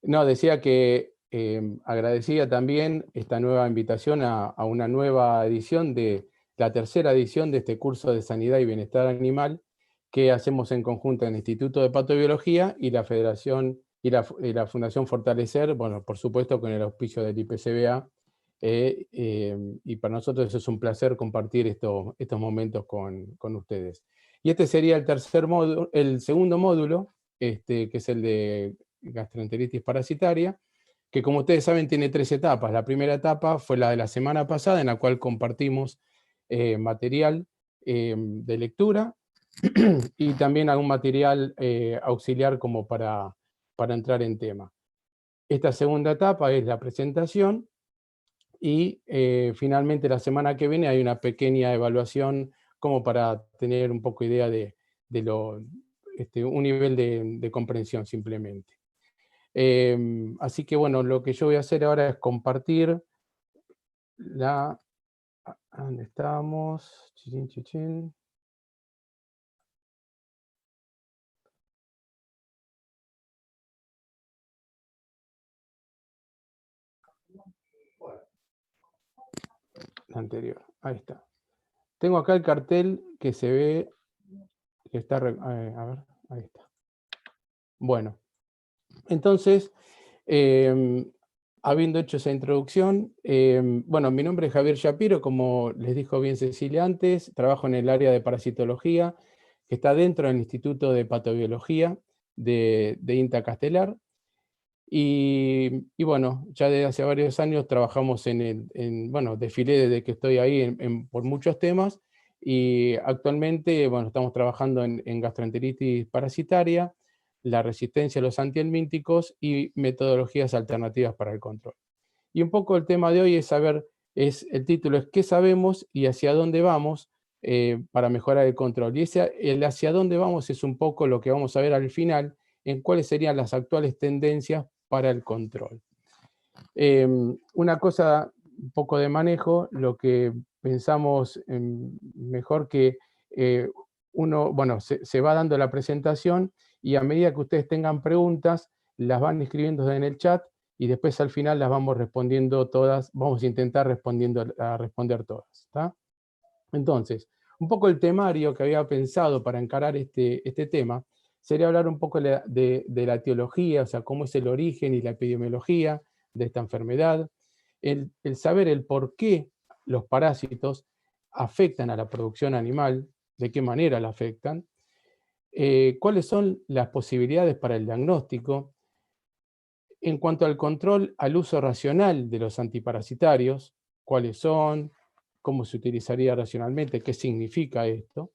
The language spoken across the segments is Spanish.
No, decía que agradecía también esta nueva invitación a una nueva edición la tercera edición de este curso de Sanidad y Bienestar Animal que hacemos en conjunto en el Instituto de Patobiología y la Federación y la Fundación Fortalecer, bueno, por supuesto con el auspicio del IPCBA, y para nosotros es un placer compartir estos momentos con ustedes. Y este sería el segundo módulo, que es el de gastroenteritis parasitaria, que como ustedes saben tiene 3 etapas. La primera etapa fue la de la semana pasada, en la cual compartimos material de lectura y también algún material auxiliar como para entrar en tema. Esta segunda etapa es la presentación y finalmente la semana que viene hay una pequeña evaluación como para tener un poco idea de un nivel de comprensión simplemente. Así que bueno, lo que yo voy a hacer ahora es compartir ¿dónde estamos? Chichín, chichín. La anterior, ahí está. Tengo acá el cartel que se ve, que está, a ver, ahí está. Bueno, entonces, habiendo hecho esa introducción, bueno, mi nombre es Javier Shapiro, como les dijo bien Cecilia antes, trabajo en el área de parasitología, que está dentro del Instituto de Patobiología de INTA Castelar. Y bueno, ya desde hace varios años trabajamos bueno, desfilé desde que estoy ahí por muchos temas, y actualmente, bueno, estamos trabajando en gastroenteritis parasitaria, la resistencia a los antihelmínticos y metodologías alternativas para el control. Y un poco el tema de hoy es saber, el título es ¿qué sabemos y hacia dónde vamos para mejorar el control? Y el hacia dónde vamos es un poco lo que vamos a ver al final, en cuáles serían las actuales tendencias para el control. Una cosa, un poco de manejo, lo que pensamos mejor que uno, bueno, se va dando la presentación y a medida que ustedes tengan preguntas, las van escribiendo en el chat y después al final las vamos respondiendo todas, vamos a intentar responder todas. ¿Está? Entonces, un poco el temario que había pensado para encarar este tema sería hablar un poco de la etiología, o sea, cómo es el origen y la epidemiología de esta enfermedad, el saber el por qué los parásitos afectan a la producción animal, de qué manera la afectan, cuáles son las posibilidades para el diagnóstico, en cuanto al control al uso racional de los antiparasitarios, cuáles son, cómo se utilizaría racionalmente, qué significa esto.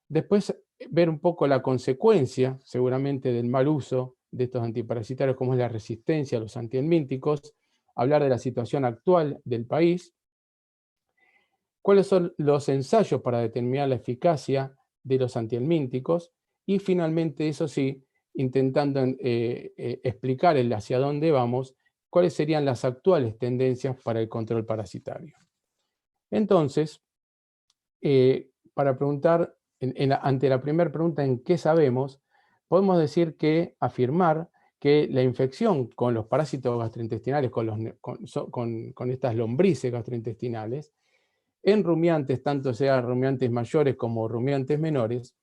Después, ver un poco la consecuencia, seguramente, del mal uso de estos antiparasitarios, como es la resistencia a los antihelmínticos, hablar de la situación actual del país, cuáles son los ensayos para determinar la eficacia de los antihelmínticos y finalmente, eso sí, intentando explicar el hacia dónde vamos, cuáles serían las actuales tendencias para el control parasitario. Entonces, para preguntar, ante la primera pregunta, ¿en qué sabemos? Podemos decir que, afirmar que la infección con los parásitos gastrointestinales, con estas lombrices gastrointestinales, en rumiantes, tanto sea rumiantes mayores como rumiantes menores,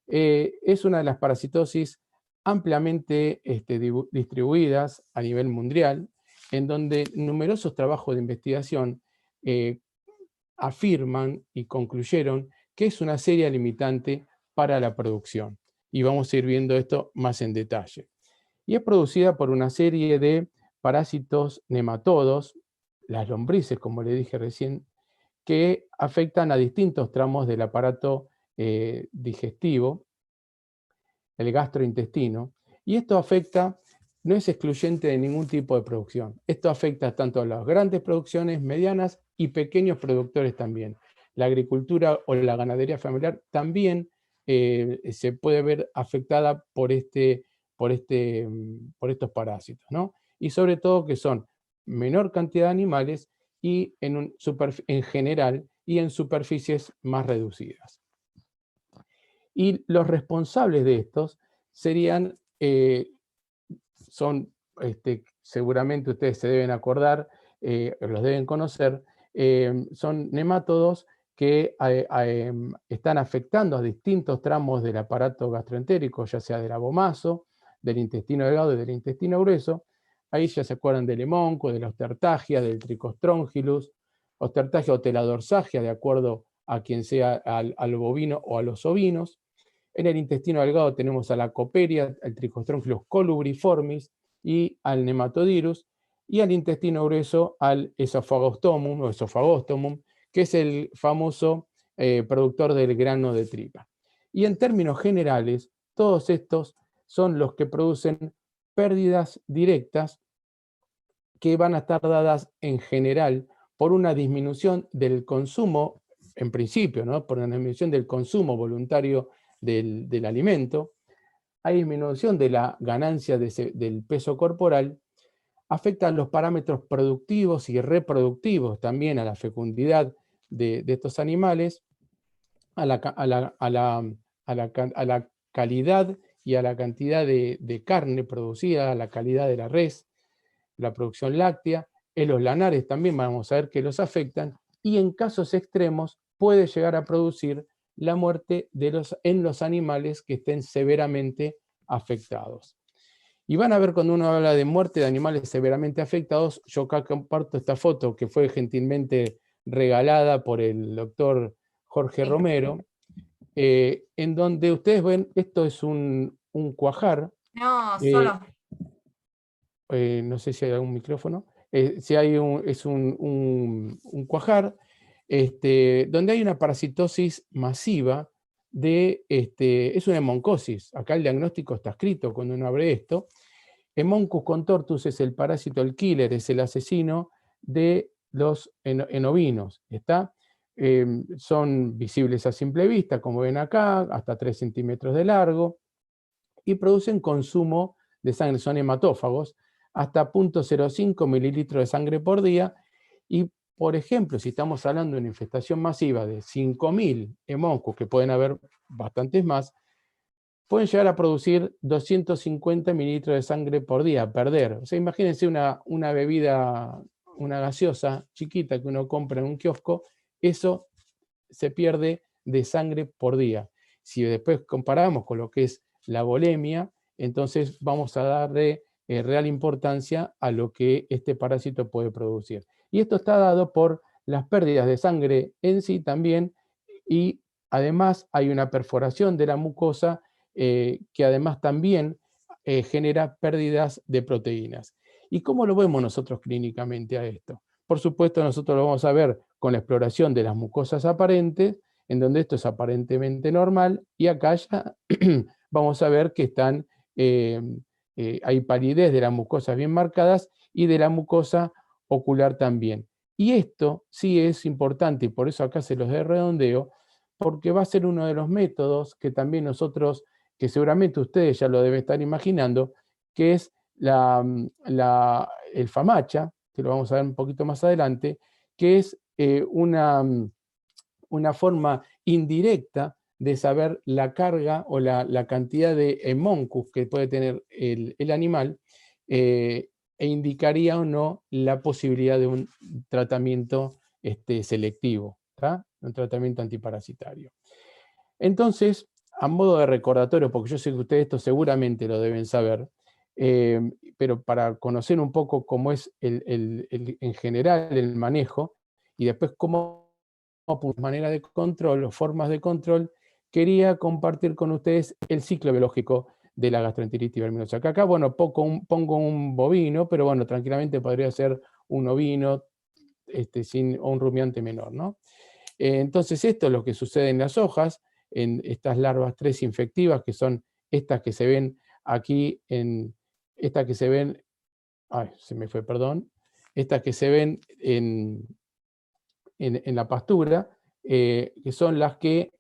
es una de las parasitosis ampliamente distribuidas a nivel mundial, en donde numerosos trabajos de investigación afirman y concluyeron que es una seria limitante para la producción. Y vamos a ir viendo esto más en detalle. Y es producida por una serie de parásitos nematodos, las lombrices, como le dije recién, que afectan a distintos tramos del aparato digestivo, el gastrointestino, y esto afecta, no es excluyente de ningún tipo de producción. Esto afecta tanto a las grandes producciones, medianas y pequeños productores también. La agricultura o la ganadería familiar también se puede ver afectada por estos parásitos, ¿no? Y sobre todo que son menor cantidad de animales y en general y en superficies más reducidas. Y los responsables de estos son seguramente ustedes se deben acordar, los deben conocer, son nemátodos que están afectando a distintos tramos del aparato gastroentérico, ya sea del abomaso, del intestino delgado y del intestino grueso. Ahí ya se acuerdan del hemonco, de la ostertagia, del tricostrongylus, ostertagia o teladorsagia, de acuerdo a quien sea, al bovino o a los ovinos. En el intestino delgado tenemos a la coperia, al Tricostrongylus colubriformis y al nematodirus, y al intestino grueso al esophagostomus o esophagostomus, que es el famoso productor del grano de tripa. Y en términos generales, todos estos son los que producen pérdidas directas que van a estar dadas en general por una disminución del consumo, en principio, ¿no? Por una disminución del consumo voluntario del alimento, hay disminución de la ganancia del peso corporal, afecta a los parámetros productivos y reproductivos, también a la fecundidad de estos animales, a la calidad y a la cantidad de carne producida, a la calidad de la res, la producción láctea, en los lanares también vamos a ver que los afectan, y en casos extremos puede llegar a producir la muerte en los animales que estén severamente afectados. Y van a ver cuando uno habla de muerte de animales severamente afectados, yo acá comparto esta foto que fue gentilmente regalada por el doctor Jorge Romero, en donde ustedes ven, esto es un cuajar. No, solo. No sé si hay algún micrófono. Si hay es un cuajar, donde hay una parasitosis masiva es una hemoncosis. Acá el diagnóstico está escrito cuando uno abre esto. Hemoncus contortus es el parásito, el killer, es el asesino de los ovinos. ¿Está? Son visibles a simple vista, como ven acá, hasta 3 centímetros de largo, y producen consumo de sangre, son hematófagos, hasta 0.05 mililitros de sangre por día, y por ejemplo, si estamos hablando de una infestación masiva de 5.000 hemoncus, que pueden haber bastantes más, pueden llegar a producir 250 mililitros de sangre por día, perder. O sea, imagínense una bebida, una gaseosa chiquita que uno compra en un kiosco, eso se pierde de sangre por día. Si después comparamos con lo que es la volemia, entonces vamos a darle real importancia a lo que este parásito puede producir. Y esto está dado por las pérdidas de sangre en sí también, y además hay una perforación de la mucosa que además también genera pérdidas de proteínas. ¿Y cómo lo vemos nosotros clínicamente a esto? Por supuesto, nosotros lo vamos a ver con la exploración de las mucosas aparentes, en donde esto es aparentemente normal, y acá ya vamos a ver que hay palidez de las mucosas bien marcadas y de la mucosa ocular también. Y esto sí es importante, y por eso acá se los de redondeo, porque va a ser uno de los métodos que también nosotros, que seguramente ustedes ya lo deben estar imaginando, que es el FAMACHA, que lo vamos a ver un poquito más adelante, que es una forma indirecta de saber la carga o la cantidad de hemoncus que puede tener el animal, e indicaría o no la posibilidad de un tratamiento selectivo, ¿tá? Un tratamiento antiparasitario. Entonces, a modo de recordatorio, porque yo sé que ustedes esto seguramente lo deben saber, pero para conocer un poco cómo es en general el manejo, y después cómo manera de control o formas de control, quería compartir con ustedes el ciclo biológico de la gastroenteritis verminosa. Acá, bueno, pongo un bovino, pero bueno, tranquilamente podría ser un ovino o un rumiante menor, ¿no? Entonces, esto es lo que sucede en las hojas, en estas larvas 3 infectivas, que son estas que se ven aquí, estas que se ven, ay, se me fue, perdón, estas que se ven en la pastura, que son las que,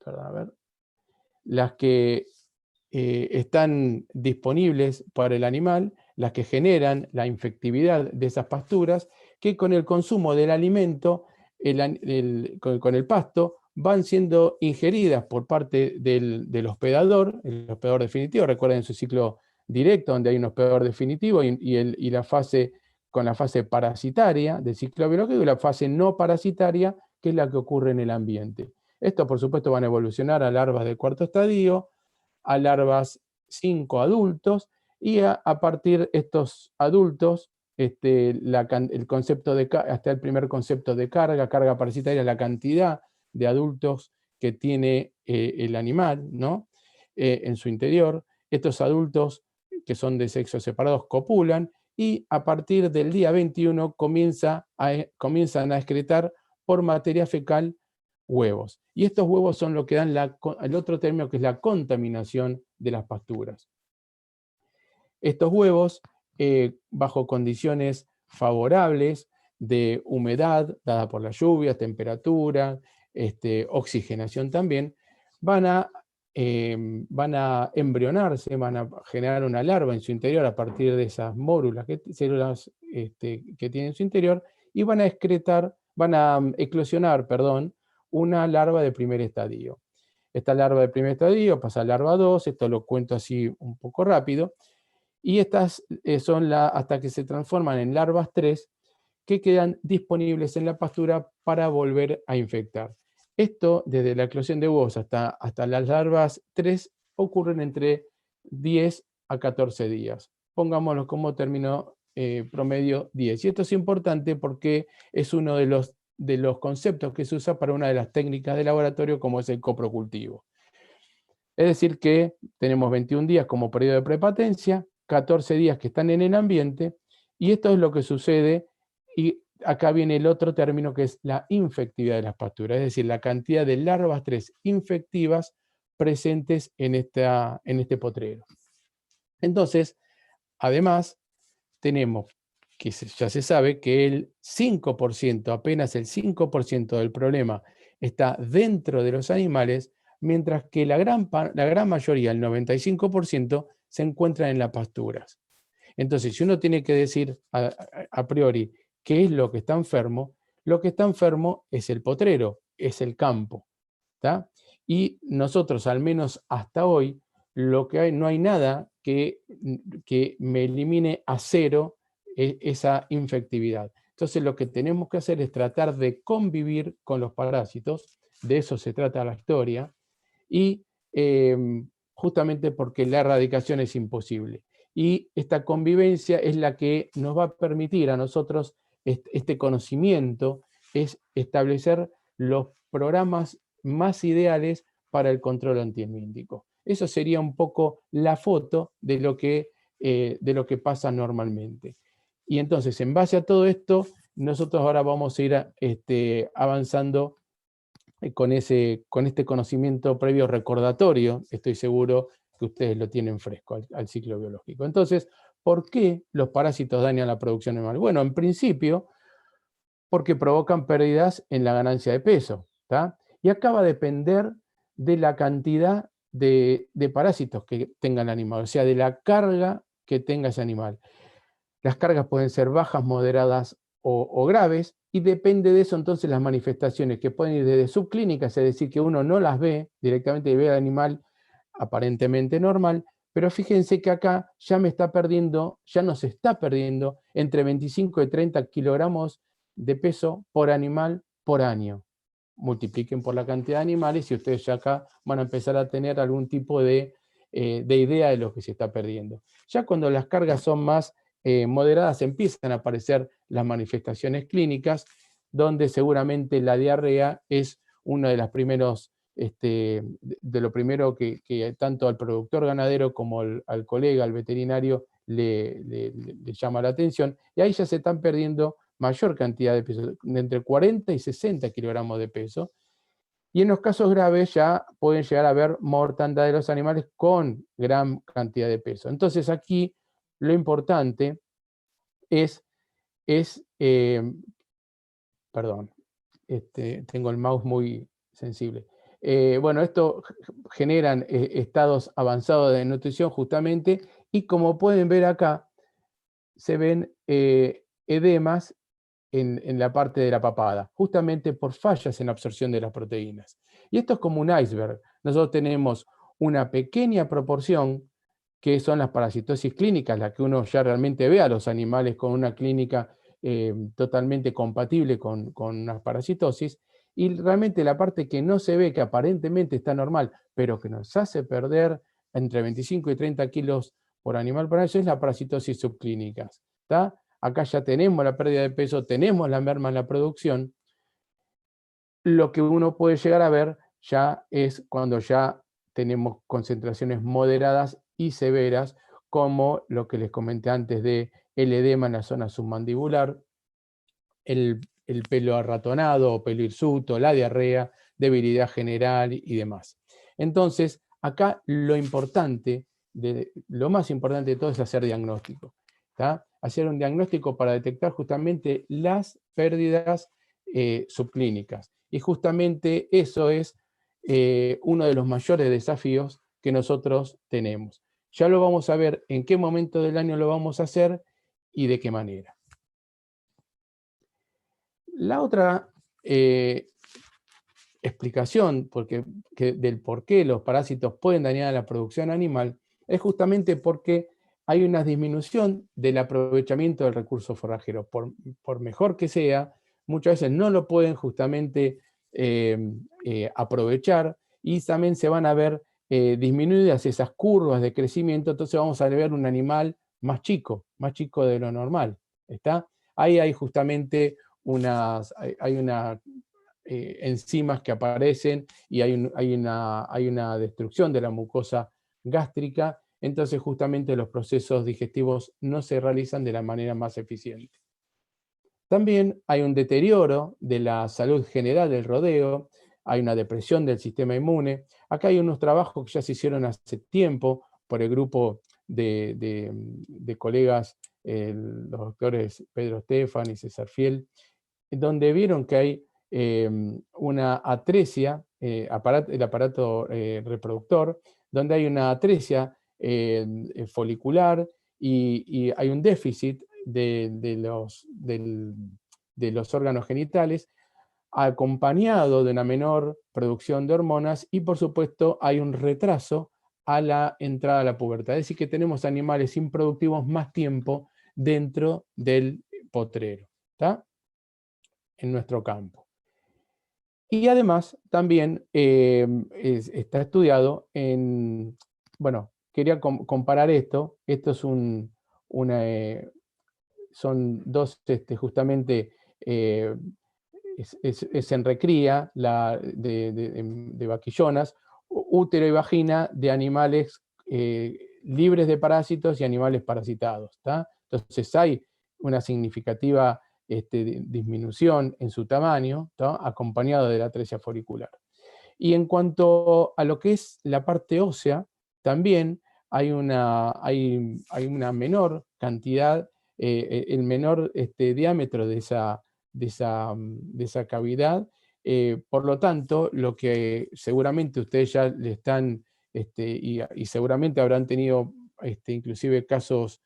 perdón, a ver, las que están disponibles para el animal, las que generan la infectividad de esas pasturas, que con el consumo del alimento, con el pasto, van siendo ingeridas por parte del hospedador, el hospedador definitivo, recuerden su ciclo directo, donde hay un hospedador definitivo, y la fase con la fase parasitaria del ciclo biológico, y la fase no parasitaria, que es la que ocurre en el ambiente. Estos, por supuesto, van a evolucionar a larvas del cuarto estadio, a larvas 5 adultos, y a partir de estos adultos, el concepto hasta el primer concepto de carga parasitaria, la cantidad de adultos que tiene el animal, ¿no? En su interior. Estos adultos, que son de sexos separados, copulan, y a partir del día 21 comienzan a excretar por materia fecal huevos. Y estos huevos son lo que dan el otro término, que es la contaminación de las pasturas. Estos huevos, bajo condiciones favorables de humedad, dada por las lluvias, temperatura, oxigenación también, van a embrionarse, van a generar una larva en su interior a partir de esas células que tienen en su interior, y van a eclosionar, una larva de primer estadio. Esta larva de primer estadio pasa a larva 2, esto lo cuento así un poco rápido, y estas son hasta que se transforman en larvas 3, que quedan disponibles en la pastura para volver a infectar. Esto, desde la eclosión de huevos hasta las larvas 3, ocurren entre 10 a 14 días. Pongámoslo como término promedio 10. Y esto es importante porque es uno de los conceptos que se usa para una de las técnicas de laboratorio, como es el coprocultivo. Es decir que tenemos 21 días como periodo de prepatencia, 14 días que están en el ambiente, y esto es lo que sucede, y acá viene el otro término, que es la infectividad de las pasturas, es decir, la cantidad de larvas 3 infectivas presentes en este potrero. Entonces, además, tenemos que ya se sabe que el 5%, apenas el 5% del problema está dentro de los animales, mientras que la gran mayoría, el 95%, se encuentra en las pasturas. Entonces, si uno tiene que decir a priori qué es lo que está enfermo es el potrero, es el campo, ¿tá? Y nosotros, al menos hasta hoy, no hay nada que me elimine a cero esa infectividad. Entonces, lo que tenemos que hacer es tratar de convivir con los parásitos, de eso se trata la historia, y justamente porque la erradicación es imposible. Y esta convivencia es la que nos va a permitir a nosotros este conocimiento, es establecer los programas más ideales para el control antihelmíntico. Eso sería un poco la foto de lo que pasa normalmente. Y entonces, en base a todo esto, nosotros ahora vamos a ir avanzando con este conocimiento previo recordatorio. Estoy seguro que ustedes lo tienen fresco al ciclo biológico. Entonces, ¿por qué los parásitos dañan la producción animal? Bueno, en principio, porque provocan pérdidas en la ganancia de peso, ¿tá? Y acá va a depender de la cantidad de parásitos que tenga el animal, o sea, de la carga que tenga ese animal. Las cargas pueden ser bajas, moderadas o graves, y depende de eso entonces las manifestaciones, que pueden ir desde subclínicas, es decir, que uno no las ve directamente y ve al animal aparentemente normal, pero fíjense que acá ya nos está perdiendo entre 25 y 30 kilogramos de peso por animal por año. Multipliquen por la cantidad de animales y ustedes ya acá van a empezar a tener algún tipo de idea de lo que se está perdiendo. Ya cuando las cargas son más moderadas, empiezan a aparecer las manifestaciones clínicas, donde seguramente la diarrea es uno de los primeros, de lo primero que tanto al productor ganadero como al colega, al veterinario, le llama la atención, y ahí ya se están perdiendo mayor cantidad de peso, entre 40 y 60 kilogramos de peso. Y en los casos graves ya pueden llegar a haber mortandad de los animales con gran cantidad de peso. Entonces aquí lo importante es perdón, tengo el mouse muy sensible. Bueno, esto generan estados avanzados de nutrición justamente, y como pueden ver acá, se ven edemas en la parte de la papada, justamente por fallas en la absorción de las proteínas. Y esto es como un iceberg. Nosotros tenemos una pequeña proporción que son las parasitosis clínicas, las que uno ya realmente ve a los animales con una clínica totalmente compatible con una parasitosis, y realmente la parte que no se ve, que aparentemente está normal, pero que nos hace perder entre 25 y 30 kilos por animal por año, es la parasitosis subclínica. ¿Está? Acá ya tenemos la pérdida de peso, tenemos la merma en la producción. Lo que uno puede llegar a ver ya es cuando ya tenemos concentraciones moderadas y severas, como lo que les comenté antes de el edema en la zona submandibular, el pelo arratonado o pelo hirsuto, la diarrea, debilidad general y demás. Entonces, acá lo más importante de todo es hacer diagnóstico. ¿Tá? Hacer un diagnóstico para detectar justamente las pérdidas subclínicas. Y justamente eso es uno de los mayores desafíos que nosotros tenemos. Ya lo vamos a ver en qué momento del año lo vamos a hacer y de qué manera. La otra explicación del por qué los parásitos pueden dañar la producción animal es justamente porque hay una disminución del aprovechamiento del recurso forrajero. Por mejor que sea, muchas veces no lo pueden justamente aprovechar, y también se van a ver disminuidas esas curvas de crecimiento, entonces vamos a ver un animal más chico de lo normal. ¿Está? Ahí hay justamente hay enzimas que aparecen y hay una destrucción de la mucosa gástrica, entonces justamente los procesos digestivos no se realizan de la manera más eficiente. También hay un deterioro de la salud general del rodeo, hay una depresión del sistema inmune. Acá hay unos trabajos que ya se hicieron hace tiempo por el grupo de colegas, los doctores Pedro Estefan y César Fiel, donde vieron que hay una atresia, el aparato reproductor, donde hay una atresia folicular y hay un déficit de los órganos genitales, acompañado de una menor producción de hormonas, y por supuesto hay un retraso a la entrada a la pubertad. Es decir, que tenemos animales improductivos más tiempo dentro del potrero, ¿está? En nuestro campo. Y además también está estudiado bueno, quería comparar esto es son dos, justamente, es en recría de vaquillonas, útero y vagina de animales libres de parásitos y animales parasitados. ¿Tá? Entonces hay una significativa disminución en su tamaño, ¿tá? Acompañado de la atresia folicular. Y en cuanto a lo que es la parte ósea, también hay una menor cantidad, el menor diámetro de esa cavidad. Por lo tanto, lo que seguramente ustedes ya le están, y seguramente habrán tenido inclusive casos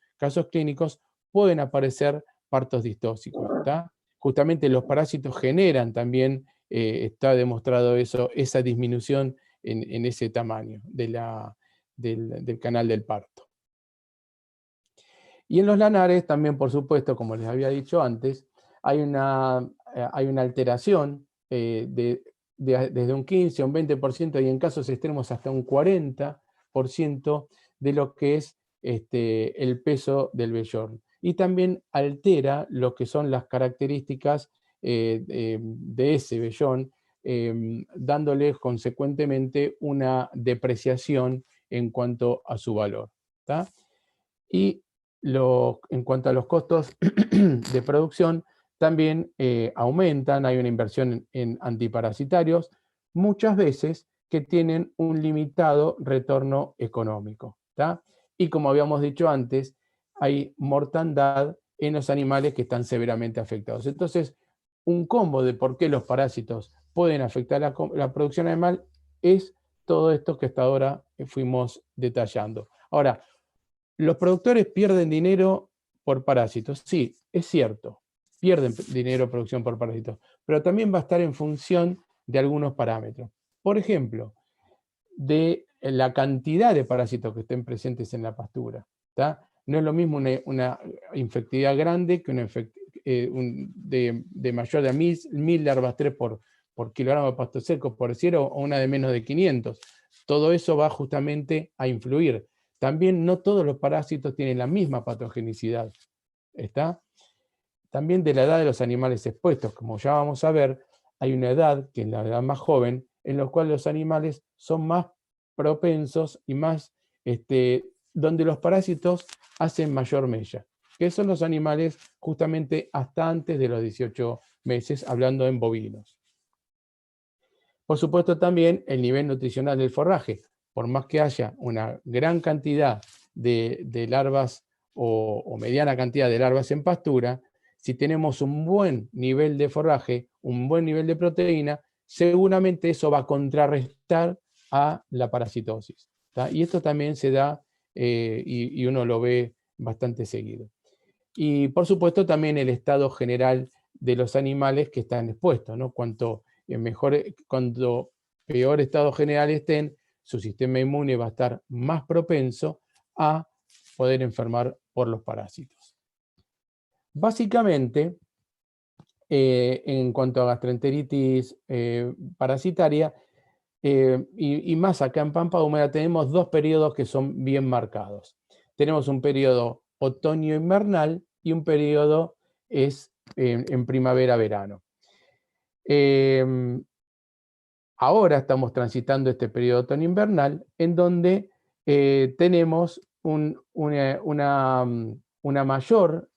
clínicos, pueden aparecer partos distóxicos. ¿Tá? Justamente los parásitos generan también, está demostrado eso, esa disminución en ese tamaño del canal del parto. Y en los lanares también, por supuesto, como les había dicho antes, hay una alteración desde un 15 a un 20% y en casos extremos hasta un 40% de lo que es el peso del vellón. Y también altera lo que son las características de ese vellón, dándole consecuentemente una depreciación en cuanto a su valor. ¿Tá? Y en cuanto a los costos de producción, también aumentan, hay una inversión en antiparasitarios, muchas veces que tienen un limitado retorno económico. ¿Tá? Y como habíamos dicho antes, hay mortandad en los animales que están severamente afectados. Entonces, un combo de por qué los parásitos pueden afectar la producción animal es todo esto que hasta ahora fuimos detallando. Ahora, ¿los productores pierden dinero por parásitos? Sí, es cierto, pierden dinero en producción por parásitos, pero también va a estar en función de algunos parámetros. Por ejemplo, la cantidad de parásitos que estén presentes en la pastura. ¿Tá? No es lo mismo una infectividad grande que de mayor de 1000 larvastres por kilogramo de pasto seco, por decir, o una de menos de 500. Todo eso va justamente a influir. También no todos los parásitos tienen la misma patogenicidad. ¿Está? También de la edad de los animales expuestos. Como ya vamos a ver, hay una edad, que es la edad más joven, en la cual los animales son más propensos y más, donde los parásitos hacen mayor mella, que son los animales justamente hasta antes de los 18 meses, hablando en bovinos. Por supuesto también el nivel nutricional del forraje. Por más que haya una gran cantidad de larvas o mediana cantidad de larvas en pastura, si tenemos un buen nivel de forraje, un buen nivel de proteína, seguramente eso va a contrarrestar a la parasitosis. ¿Tá? Y esto también se da y uno lo ve bastante seguido. Y por supuesto también el estado general de los animales que están expuestos, ¿no? Cuanto peor estado general estén, su sistema inmune va a estar más propenso a poder enfermar por los parásitos. Básicamente, en cuanto a gastroenteritis parasitaria, y más acá en Pampa Húmeda, tenemos dos periodos que son bien marcados. Tenemos un periodo otoño-invernal y un periodo en primavera-verano. Ahora estamos transitando este periodo otoño-invernal en donde tenemos una mayor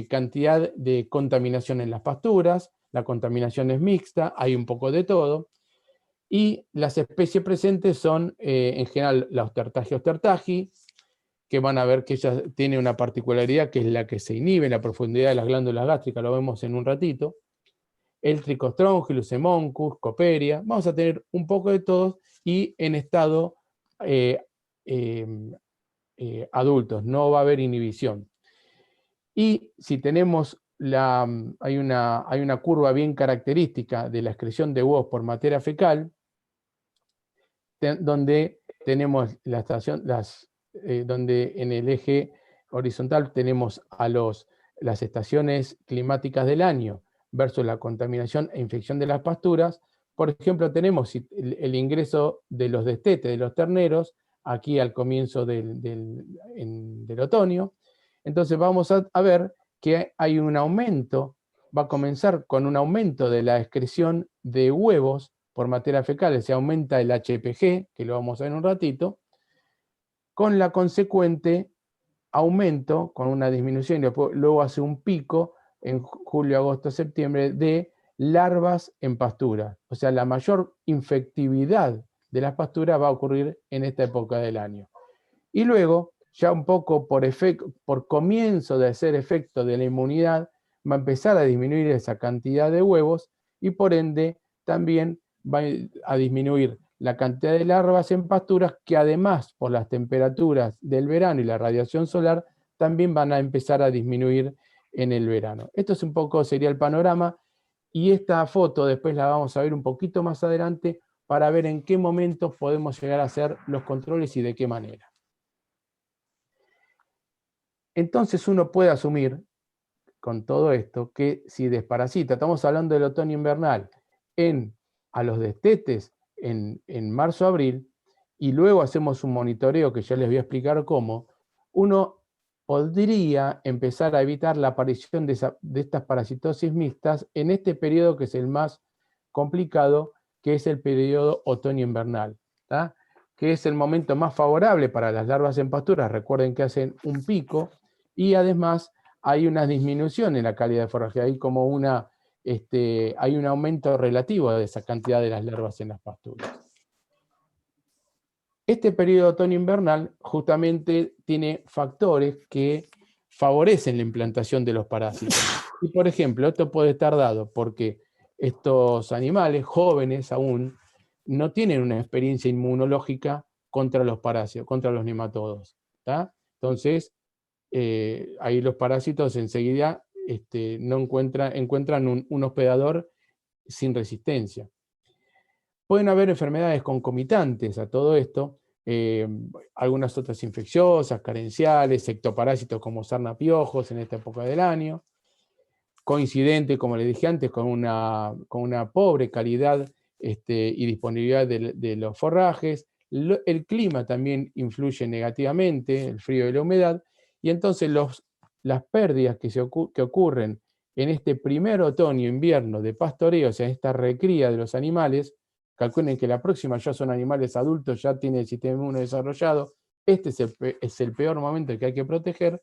cantidad de contaminación en las pasturas. La contaminación es mixta, hay un poco de todo. Y las especies presentes son, en general, la Ostertagi, que van a ver que ella tiene una particularidad que es la que se inhibe en la profundidad de las glándulas gástricas, lo vemos en un ratito. El Trichostrongylus, Hemoncus, Coperia. Vamos a tener un poco de todos y en estado adultos, no va a haber inhibición. Y si tenemos hay una curva bien característica de la excreción de huevos por materia fecal, donde tenemos la estación, donde en el eje horizontal tenemos las estaciones climáticas del año versus la contaminación e infección de las pasturas. Por ejemplo, tenemos el ingreso de los destetes de los terneros aquí al comienzo del otoño. Entonces vamos a ver que hay un aumento, va a comenzar con un aumento de la excreción de huevos por materia fecal, se aumenta el HPG, que lo vamos a ver en un ratito, con la consecuente aumento, con una disminución, y luego hace un pico en julio, agosto, septiembre, de larvas en pastura. O sea, la mayor infectividad de las pasturas va a ocurrir en esta época del año. Y luego, ya un poco por comienzo de hacer efecto de la inmunidad, va a empezar a disminuir esa cantidad de huevos y por ende también va a disminuir la cantidad de larvas en pasturas que además por las temperaturas del verano y la radiación solar también van a empezar a disminuir en el verano. Esto es un poco, sería el panorama y esta foto después la vamos a ver un poquito más adelante para ver en qué momentos podemos llegar a hacer los controles y de qué manera. Entonces uno puede asumir con todo esto que si desparasita, estamos hablando del otoño invernal, a los destetes en marzo-abril, y luego hacemos un monitoreo que ya les voy a explicar cómo, uno podría empezar a evitar la aparición de estas parasitosis mixtas en este periodo que es el más complicado, que es el periodo otoño-invernal, que es el momento más favorable para las larvas en pasturas. Recuerden que hacen un pico y además hay una disminución en la calidad de forraje, hay como hay un aumento relativo de esa cantidad de las larvas en las pasturas. Este periodo otoño-invernal justamente tiene factores que favorecen la implantación de los parásitos. Y por ejemplo, esto puede estar dado porque estos animales jóvenes aún no tienen una experiencia inmunológica contra los parásitos, contra los nematodos. Entonces, ahí los parásitos enseguida no encuentran un hospedador sin resistencia. Pueden haber enfermedades concomitantes a todo esto, eh, algunas otras infecciosas, carenciales, ectoparásitos como sarna piojos en esta época del año, coincidente, como le dije antes, con una pobre calidad y disponibilidad de los forrajes. El clima también influye negativamente, el frío y la humedad, y entonces las pérdidas que ocurren en este primer otoño-invierno de pastoreo, o sea, esta recría de los animales, calculen que la próxima ya son animales adultos, ya tiene el sistema inmune desarrollado, este es el peor momento que hay que proteger,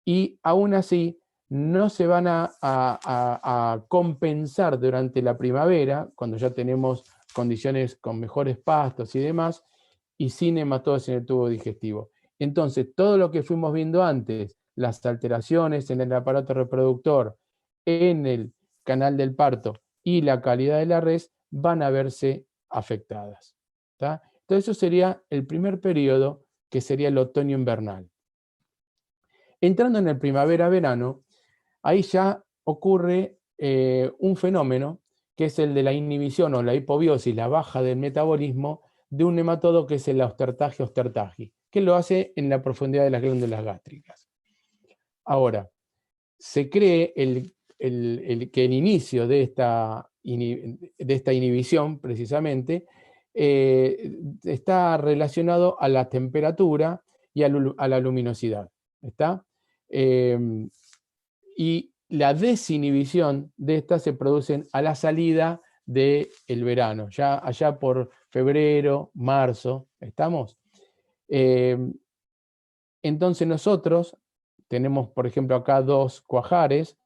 y aún así no se van a compensar durante la primavera, cuando ya tenemos condiciones con mejores pastos y demás, y sin hematodos en el tubo digestivo. Entonces, todo lo que fuimos viendo antes, las alteraciones en el aparato reproductor, en el canal del parto y la calidad de la res, van a verse afectadas. ¿Tá? Entonces, eso sería el primer periodo, que sería el otoño invernal. Entrando en el primavera-verano, ahí ya ocurre un fenómeno que es el de la inhibición o la hipobiosis, la baja del metabolismo de un nematodo que es el Ostertagi, que lo hace en la profundidad de las glándulas gástricas. Ahora, se cree que el inicio de esta inhibición, precisamente, está relacionado a la temperatura y a la luminosidad. ¿Está? Y la desinhibición de estas se producen a la salida del verano, ya allá por febrero, marzo, ¿estamos? Entonces nosotros tenemos, por ejemplo, acá dos cuajares,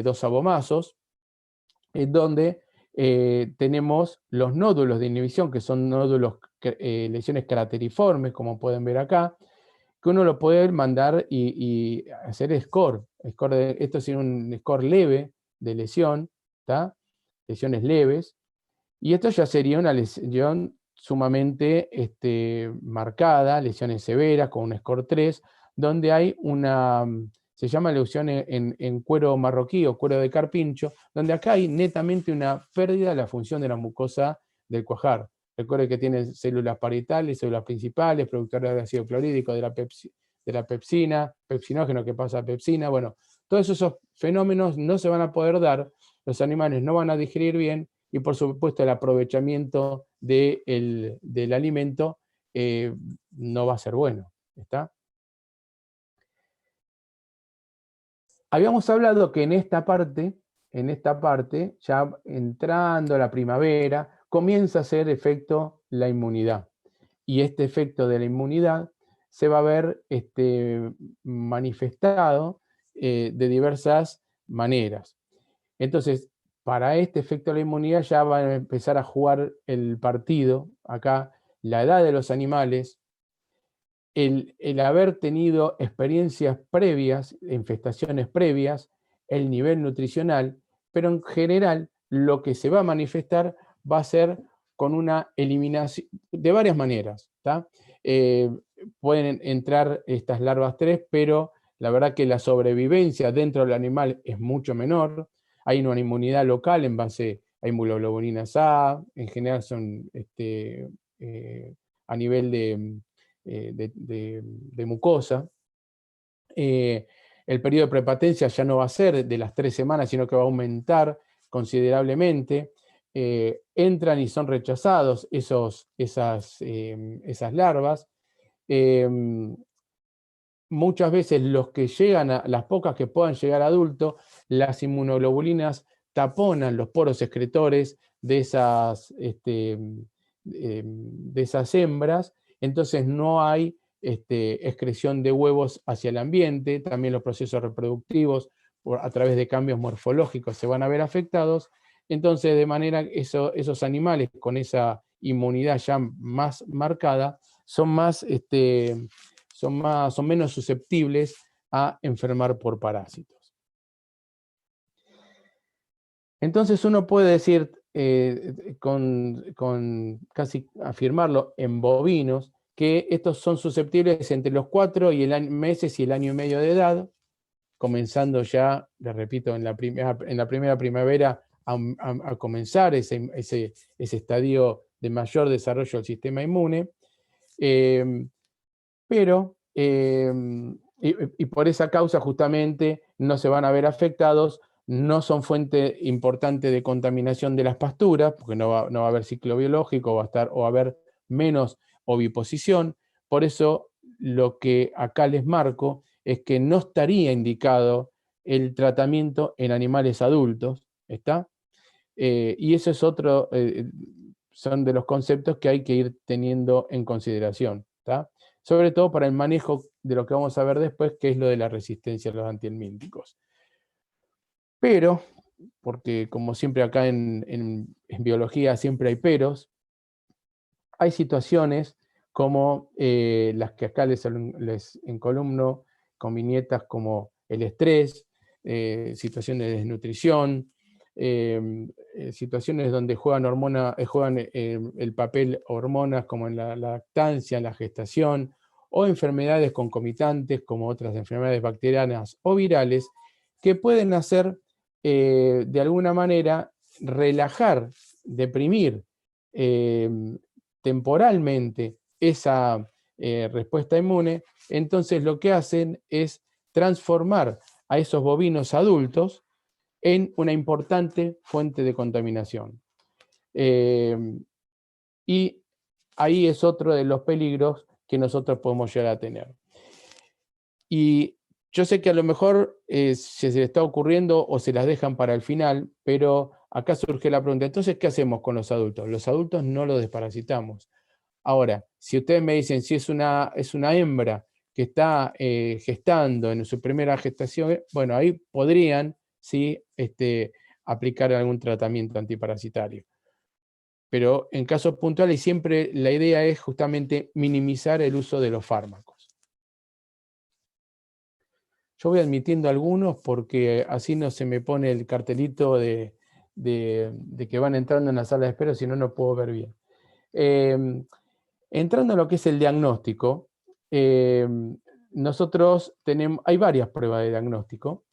dos abomazos, donde tenemos los nódulos de inhibición, que son nódulos, lesiones crateriformes, como pueden ver acá, que uno lo puede mandar y hacer score. Esto es un score leve de lesión, ¿tá? Lesiones leves, y esto ya sería una lesión sumamente marcada, lesiones severas, con un score 3, donde hay se llama lesión en cuero marroquí o cuero de carpincho, donde acá hay netamente una pérdida de la función de la mucosa del cuajar. Recuerde que tiene células parietales, células principales, productoras de ácido clorhídrico, de la pepsina, pepsinógeno que pasa a pepsina. Bueno, todos esos fenómenos no se van a poder dar, los animales no van a digerir bien, y por supuesto el aprovechamiento del alimento no va a ser bueno. ¿Está? Habíamos hablado que en esta parte, ya entrando la primavera, comienza a hacer efecto la inmunidad. Y este efecto de la inmunidad se va a ver manifestado de diversas maneras. Entonces, para este efecto de la inmunidad ya va a empezar a jugar el partido, acá, la edad de los animales, el haber tenido experiencias previas, infestaciones previas, el nivel nutricional, pero en general lo que se va a manifestar va a ser con una eliminación de varias maneras. Pueden entrar estas larvas 3, pero la verdad que la sobrevivencia dentro del animal es mucho menor. Hay una inmunidad local en base a inmunoglobulinas A, en general son a nivel de mucosa. El periodo de prepatencia ya no va a ser de las 3 semanas, sino que va a aumentar considerablemente. Entran y son rechazados esas larvas. Muchas veces los que llegan, las pocas que puedan llegar a adulto, las inmunoglobulinas taponan los poros excretores de esas hembras, entonces no hay excreción de huevos hacia el ambiente, también los procesos reproductivos a través de cambios morfológicos se van a ver afectados. Entonces, de manera esos animales con esa inmunidad ya más marcada son menos susceptibles a enfermar por parásitos. Entonces uno puede decir, con casi afirmarlo, en bovinos, que estos son susceptibles entre los 4 meses y el año y medio de edad, comenzando ya, les repito, en la primera primavera a comenzar ese estadio de mayor desarrollo del sistema inmune, pero y por esa causa justamente no se van a ver afectados, no son fuente importante de contaminación de las pasturas, porque no va a haber ciclo biológico, va a haber menos oviposición. Por eso lo que acá les marco es que no estaría indicado el tratamiento en animales adultos, ¿está? Y eso es otro, son de los conceptos que hay que ir teniendo en consideración, ¿está? Sobre todo para el manejo de lo que vamos a ver después, que es lo de la resistencia a los antihelmínticos. Pero, porque como siempre acá en biología siempre hay peros, hay situaciones como las que acá les encolumno con viñetas como el estrés, situaciones de desnutrición, situaciones donde juegan el papel hormonas como en la lactancia, en la gestación, o enfermedades concomitantes como otras enfermedades bacterianas o virales, que pueden hacer de alguna manera relajar, deprimir temporalmente esa respuesta inmune. Entonces lo que hacen es transformar a esos bovinos adultos en una importante fuente de contaminación. Y ahí es otro de los peligros que nosotros podemos llegar a tener. Y yo sé que a lo mejor se les está ocurriendo o se las dejan para el final, pero acá surge la pregunta, entonces, ¿qué hacemos con los adultos? Los adultos no los desparasitamos. Ahora, si ustedes me dicen si es una hembra que está gestando en su primera gestación, bueno, ahí podrían, ¿sí? Aplicar algún tratamiento antiparasitario. Pero en casos puntuales siempre la idea es justamente minimizar el uso de los fármacos. Yo voy admitiendo algunos porque así no se me pone el cartelito de que van entrando en la sala de espera, si no, no puedo ver bien. Entrando a lo que es el diagnóstico, nosotros hay varias pruebas de diagnóstico.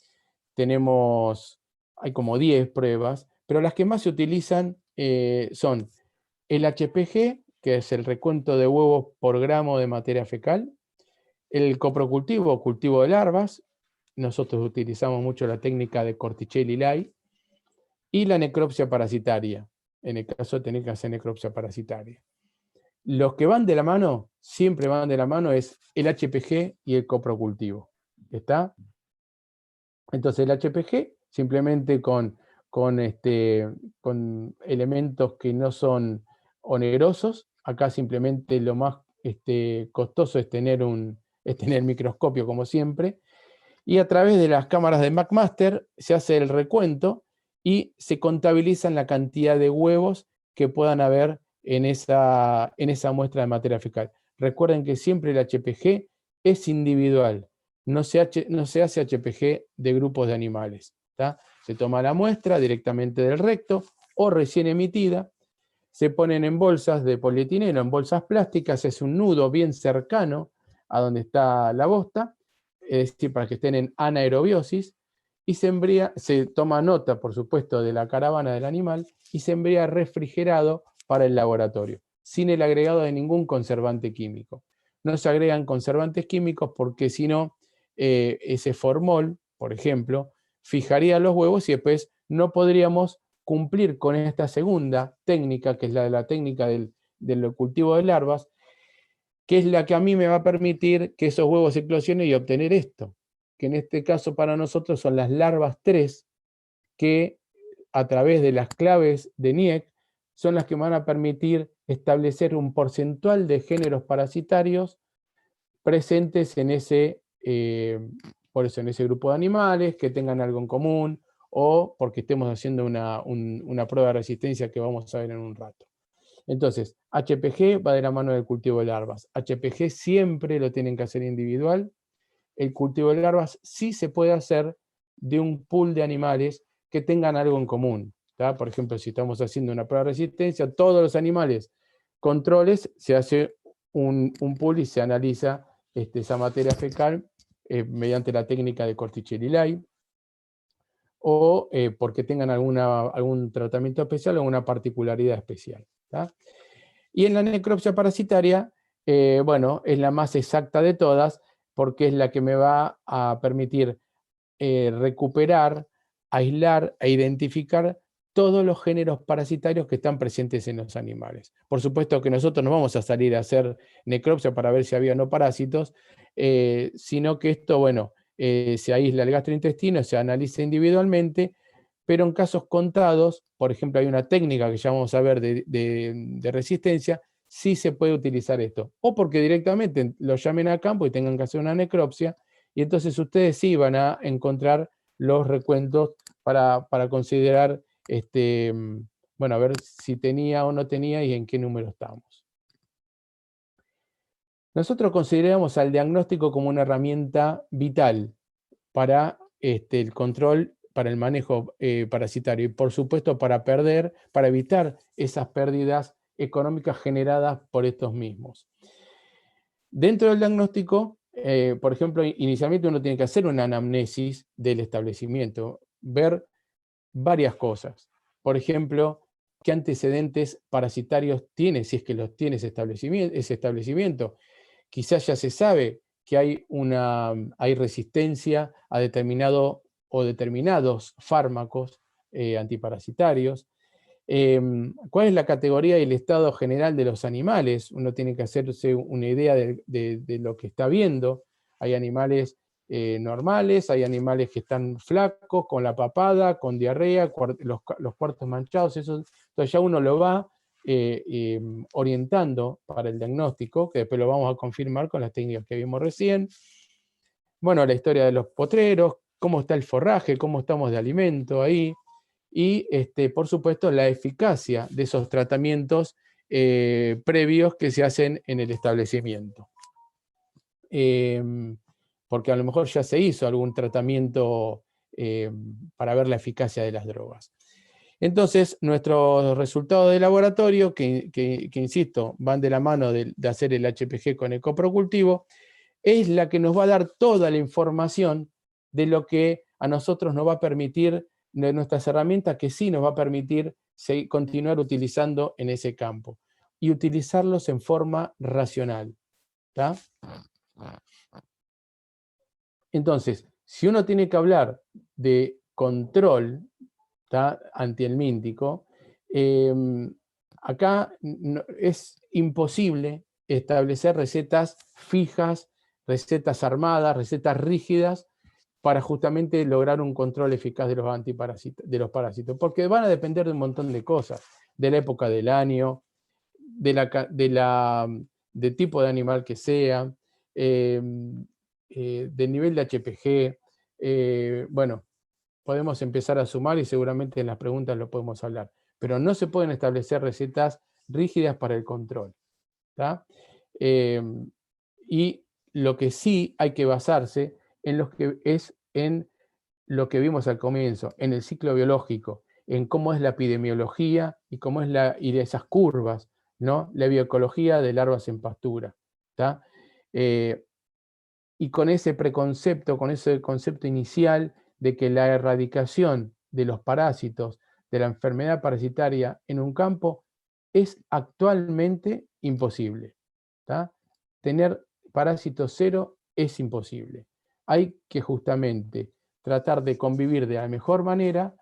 Hay como 10 pruebas, pero las que más se utilizan son el HPG, que es el recuento de huevos por gramo de materia fecal, el coprocultivo, cultivo de larvas, nosotros utilizamos mucho la técnica de Corticelli-Lay, y la necropsia parasitaria, en el caso de tener que hacer necropsia parasitaria. Los que van de la mano, siempre van de la mano, es el HPG y el coprocultivo. ¿Está? Entonces el HPG, simplemente con elementos que no son onerosos, acá simplemente lo más costoso es tener microscopio, como siempre, y a través de las cámaras de McMaster se hace el recuento y se contabilizan la cantidad de huevos que puedan haber en esa muestra de materia fecal. Recuerden que siempre el HPG es individual, no se hace HPG de grupos de animales. ¿Tá? Se toma la muestra directamente del recto o recién emitida, se ponen en bolsas de polietileno, en bolsas plásticas, es un nudo bien cercano a donde está la bosta, es decir, para que estén en anaerobiosis, y se toma nota, por supuesto, de la caravana del animal, y se envía refrigerado para el laboratorio, sin el agregado de ningún conservante químico. No se agregan conservantes químicos porque si no, ese formol, por ejemplo, fijaría los huevos y después no podríamos cumplir con esta segunda técnica, que es la de la técnica del cultivo de larvas, que es la que a mí me va a permitir que esos huevos eclosionen y obtener esto, que en este caso para nosotros son las larvas 3, que a través de las claves de Niek son las que van a permitir establecer un porcentual de géneros parasitarios presentes en por eso en ese grupo de animales, que tengan algo en común, o porque estemos haciendo una prueba de resistencia que vamos a ver en un rato. Entonces, HPG va de la mano del cultivo de larvas. HPG siempre lo tienen que hacer individual. El cultivo de larvas sí se puede hacer de un pool de animales que tengan algo en común. ¿Tá? Por ejemplo, si estamos haciendo una prueba de resistencia, todos los animales controles, se hace un pool y se analiza esa materia fecal mediante la técnica de Corticelli-Lay, o porque tengan algún tratamiento especial o una particularidad especial. ¿Tá? Y en la necropsia parasitaria, bueno, es la más exacta de todas, porque es la que me va a permitir recuperar, aislar e identificar todos los géneros parasitarios que están presentes en los animales. Por supuesto que nosotros no vamos a salir a hacer necropsia para ver si había o no parásitos, sino que esto, bueno, se aísla el gastrointestino, se analiza individualmente, pero en casos contados, por ejemplo, hay una técnica que ya vamos a ver de resistencia, sí se puede utilizar esto. O porque directamente lo llamen a campo y tengan que hacer una necropsia, y entonces ustedes sí van a encontrar los recuentos para considerar, bueno, a ver si tenía o no tenía y en qué número estamos. Nosotros consideramos al diagnóstico como una herramienta vital para el control, para el manejo parasitario y por supuesto para evitar esas pérdidas económicas generadas por estos mismos. Dentro del diagnóstico, por ejemplo, inicialmente uno tiene que hacer una anamnesis del establecimiento, ver varias cosas. Por ejemplo, qué antecedentes parasitarios tiene, si es que los tiene ese establecimiento. Quizás ya se sabe que hay resistencia a determinado o determinados fármacos antiparasitarios. ¿Cuál es la categoría y el estado general de los animales? Uno tiene que hacerse una idea de lo que está viendo. Hay animales normales, hay animales que están flacos, con la papada, con diarrea, los cuartos manchados, eso, entonces ya uno lo va orientando para el diagnóstico, que después lo vamos a confirmar con las técnicas que vimos recién. Bueno, la historia de los potreros, cómo está el forraje, cómo estamos de alimento ahí, y por supuesto la eficacia de esos tratamientos previos que se hacen en el establecimiento. Porque a lo mejor ya se hizo algún tratamiento para ver la eficacia de las drogas. Entonces, nuestros resultados de laboratorio, que insisto, van de la mano de hacer el HPG con el coprocultivo, es la que nos va a dar toda la información de lo que a nosotros nos va a permitir, de nuestras herramientas que sí nos va a permitir continuar utilizando en ese campo y utilizarlos en forma racional. ¿Tá? Entonces, si uno tiene que hablar de control antihelmíntico, acá es imposible establecer recetas fijas, recetas armadas, recetas rígidas, para justamente lograr un control eficaz de los parásitos, porque van a depender de un montón de cosas, de la época del año, del tipo de animal que sea, del nivel de HPG, bueno, podemos empezar a sumar y seguramente en las preguntas lo podemos hablar, pero no se pueden establecer recetas rígidas para el control. Y lo que sí hay que basarse en lo que vimos al comienzo, en el ciclo biológico, en cómo es la epidemiología y cómo es y de esas curvas, ¿no? La bioecología de larvas en pastura. Y con ese preconcepto, con ese concepto inicial de que la erradicación de los parásitos, de la enfermedad parasitaria en un campo, es actualmente imposible. Tener parásitos cero es imposible. Hay que justamente tratar de convivir de la mejor manera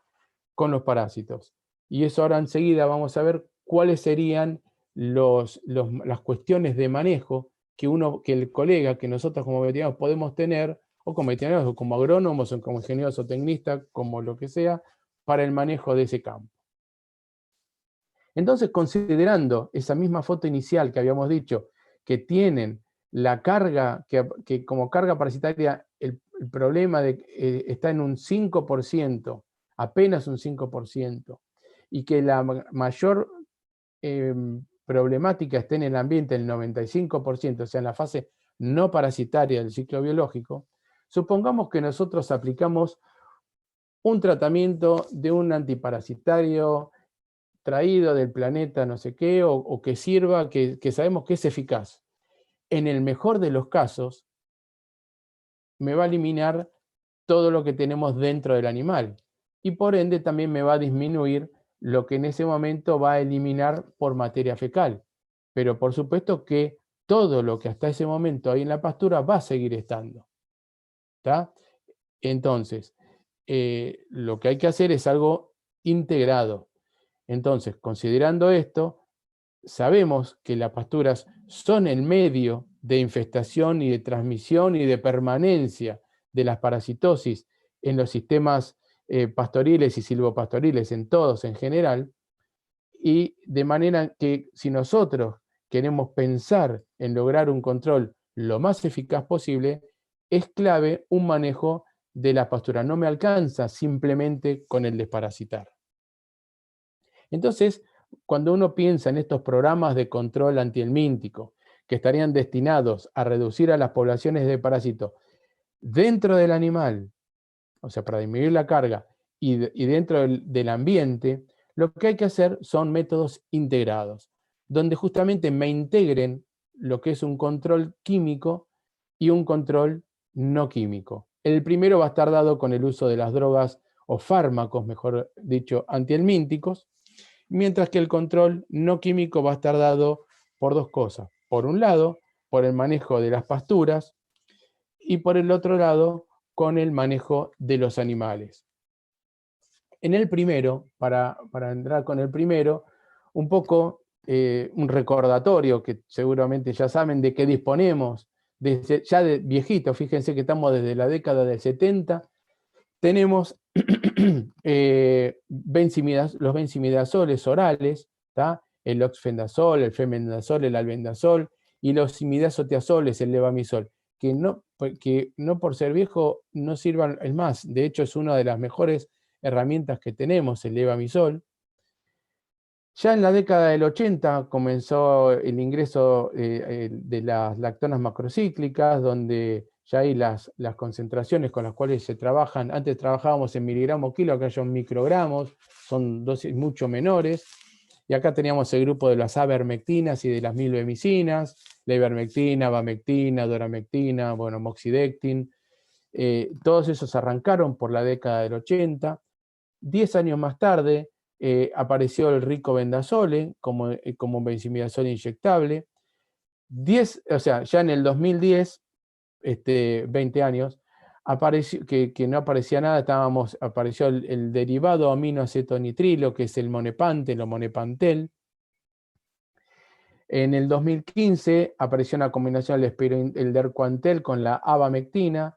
con los parásitos. Y eso ahora enseguida vamos a ver cuáles serían las cuestiones de manejo que el colega, que nosotros como veterinarios podemos tener, o como veterinarios, o como agrónomos, o como ingenieros o tecnistas, como lo que sea, para el manejo de ese campo. Entonces, considerando esa misma foto inicial que habíamos dicho, que tienen la carga, que como carga parasitaria, el problema está en un 5%, apenas un 5%, y que la mayor problemática está en el ambiente, el 95%, o sea, en la fase no parasitaria del ciclo biológico, supongamos que nosotros aplicamos un tratamiento de un antiparasitario traído del planeta no sé qué, o que sirva, que sabemos que es eficaz. En el mejor de los casos, me va a eliminar todo lo que tenemos dentro del animal. Y por ende también me va a disminuir lo que en ese momento va a eliminar por materia fecal. pero por supuesto que todo lo que hasta ese momento hay en la pastura va a seguir estando. ¿Está? Entonces, lo que hay que hacer es algo integrado. Entonces, considerando esto, sabemos que las pasturas son el medio de infestación y de transmisión y de permanencia de las parasitosis en los sistemas pastoriles y silvopastoriles, en todos en general, y de manera que si nosotros queremos pensar en lograr un control lo más eficaz posible, es clave un manejo de la pastura. No me alcanza simplemente con el desparasitar. Entonces, cuando uno piensa en estos programas de control antihelmíntico, que estarían destinados a reducir a las poblaciones de parásitos dentro del animal, o sea, para disminuir la carga, y dentro del ambiente, lo que hay que hacer son métodos integrados, donde justamente me integren lo que es un control químico y un control no químico. El primero va a estar dado con el uso de las drogas o fármacos, mejor dicho, antihelmínticos, mientras que el control no químico va a estar dado por dos cosas. Por un lado, por el manejo de las pasturas, y por el otro lado, con el manejo de los animales. En el primero, para entrar con el primero, un poco un recordatorio que seguramente ya saben de que disponemos desde, ya de viejito, fíjense que estamos desde la década del 70, tenemos los benzimidazoles orales, ¿tá? El oxfendazol, el femendazol, el albendazol, y los imidazotiazoles, el levamisol, que no por ser viejo no sirvan, es más, de hecho es una de las mejores herramientas que tenemos, el levamisol. Ya en la década del 80 comenzó el ingreso de las lactonas macrocíclicas, donde ya hay las concentraciones con las cuales se trabajan. Antes trabajábamos en miligramos kilo, acá son microgramos, son dosis mucho menores. Y acá teníamos el grupo de las avermectinas y de las milbemicinas, la ivermectina, bamectina, doramectina, bueno, moxidectin. Todos esos arrancaron por la década del 80. 10 años más tarde apareció el ricobendazole como un benzimidazole inyectable. O sea, ya en el 2010, 20 años, apareció, que no aparecía nada, apareció el derivado aminoacetonitrilo, que es el monepantel o monepantel. En el 2015 apareció una combinación el dercuantel con la abamectina.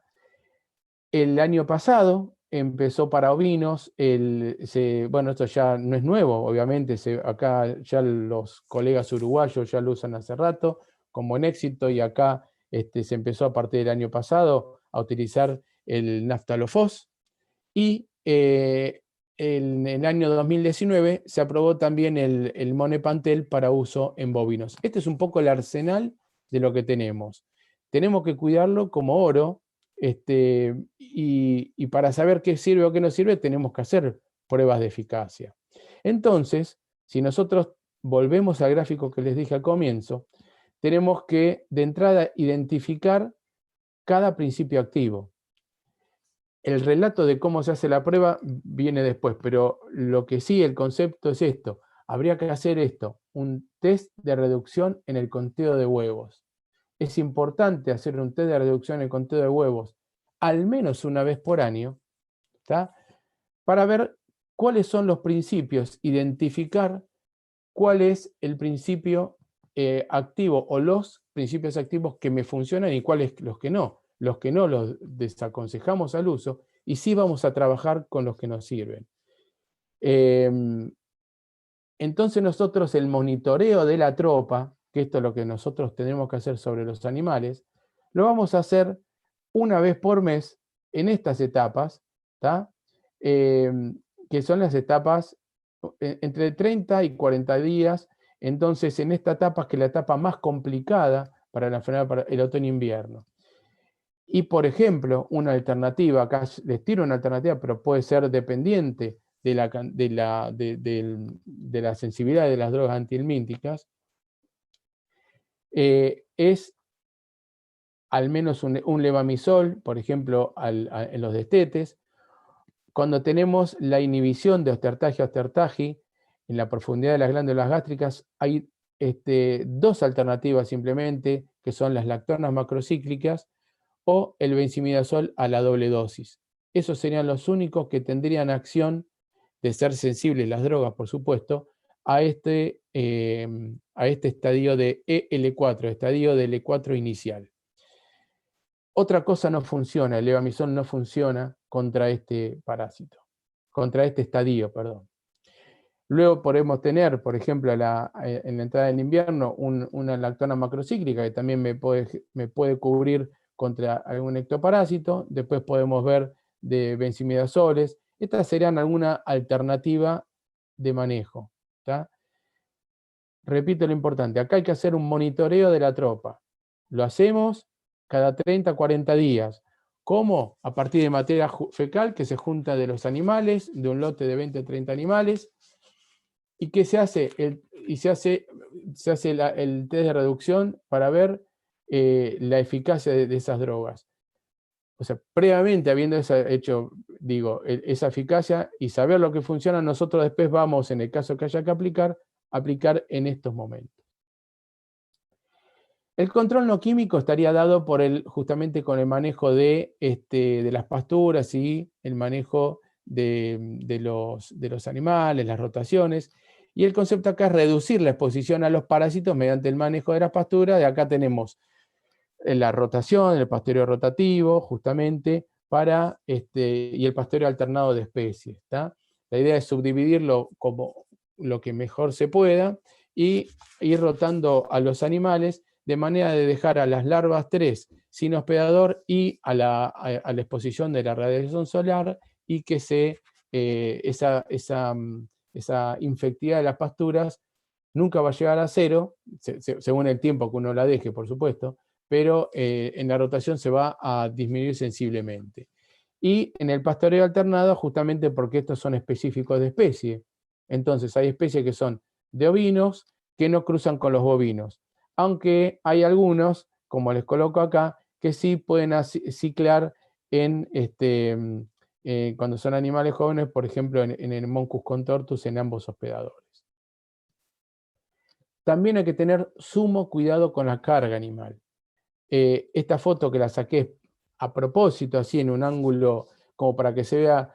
El año pasado empezó para ovinos, bueno, esto ya no es nuevo, obviamente, acá ya los colegas uruguayos ya lo usan hace rato, con buen éxito, y acá se empezó a partir del año pasado a utilizar el naftalofos, y en el año 2019 se aprobó también el monepantel para uso en bovinos. Este es un poco el arsenal de lo que tenemos. Tenemos que cuidarlo como oro, y para saber qué sirve o qué no sirve, tenemos que hacer pruebas de eficacia. Entonces, si nosotros volvemos al gráfico que les dije al comienzo, tenemos que, de entrada, identificar cada principio activo. El relato de cómo se hace la prueba viene después, pero lo que sí, el concepto es esto. Habría que hacer esto, un test de reducción en el conteo de huevos. Es importante hacer un test de reducción en el conteo de huevos al menos una vez por año, ¿tá? Para ver cuáles son los principios, identificar cuál es el principio activo o los principios activos que me funcionan y cuáles los que no. Los que no los desaconsejamos al uso y sí vamos a trabajar con los que nos sirven. Entonces nosotros el monitoreo de la tropa, que esto es lo que nosotros tenemos que hacer sobre los animales, lo vamos a hacer una vez por mes en estas etapas, que son las etapas entre 30 y 40 días. Entonces, en esta etapa, que es la etapa más complicada para la enfermedad para el otoño-invierno. Y, por ejemplo, una alternativa, acá les tiro una alternativa, pero puede ser dependiente de la sensibilidad de las drogas antihelmínticas, es al menos un levamisol, por ejemplo, en los destetes. Cuando tenemos la inhibición de ostertagia-ostertagi en la profundidad de las glándulas gástricas, hay dos alternativas simplemente, que son las lactonas macrocíclicas o el benzimidazol a la doble dosis. Esos serían los únicos que tendrían acción, de ser sensibles las drogas, por supuesto, a este estadio de EL4, estadio del E4 inicial. Otra cosa no funciona, el levamisol no funciona contra este parásito, contra este estadio, perdón. Luego podemos tener, por ejemplo, en la entrada del invierno, una lactona macrocíclica que también me puede cubrir contra algún ectoparásito. Después podemos ver de benzimidazoles. Estas serían alguna alternativa de manejo, ¿tá? Repito lo importante, acá hay que hacer un monitoreo de la tropa. Lo hacemos cada 30, 40 días. ¿Cómo? A partir de materia fecal que se junta de los animales, de un lote de 20 o 30 animales. ¿Y qué se hace? Se hace el test de reducción para ver la eficacia de esas drogas. O sea, previamente habiendo hecho, esa eficacia y saber lo que funciona, nosotros después vamos, en el caso que haya que aplicar en estos momentos. El control no químico estaría dado justamente con el manejo de las pasturas y el manejo de los animales, las rotaciones. Y el concepto acá es reducir la exposición a los parásitos mediante el manejo de las pasturas. De acá tenemos la rotación, el pastoreo rotativo, justamente, y el pastoreo alternado de especies. ¿Tá? La idea es subdividirlo como lo que mejor se pueda y ir rotando a los animales de manera de dejar a las larvas 3 sin hospedador y a la exposición de la radiación solar, y que esa infectividad de las pasturas nunca va a llegar a cero, según el tiempo que uno la deje, por supuesto, pero en la rotación se va a disminuir sensiblemente. Y en el pastoreo alternado, justamente porque estos son específicos de especie. Entonces hay especies que son de ovinos que no cruzan con los bovinos, aunque hay algunos, como les coloco acá, que sí pueden ciclar cuando son animales jóvenes, por ejemplo en el Moncus contortus, en ambos hospedadores. También hay que tener sumo cuidado con la carga animal. Esta foto que la saqué a propósito, así en un ángulo como para que se vea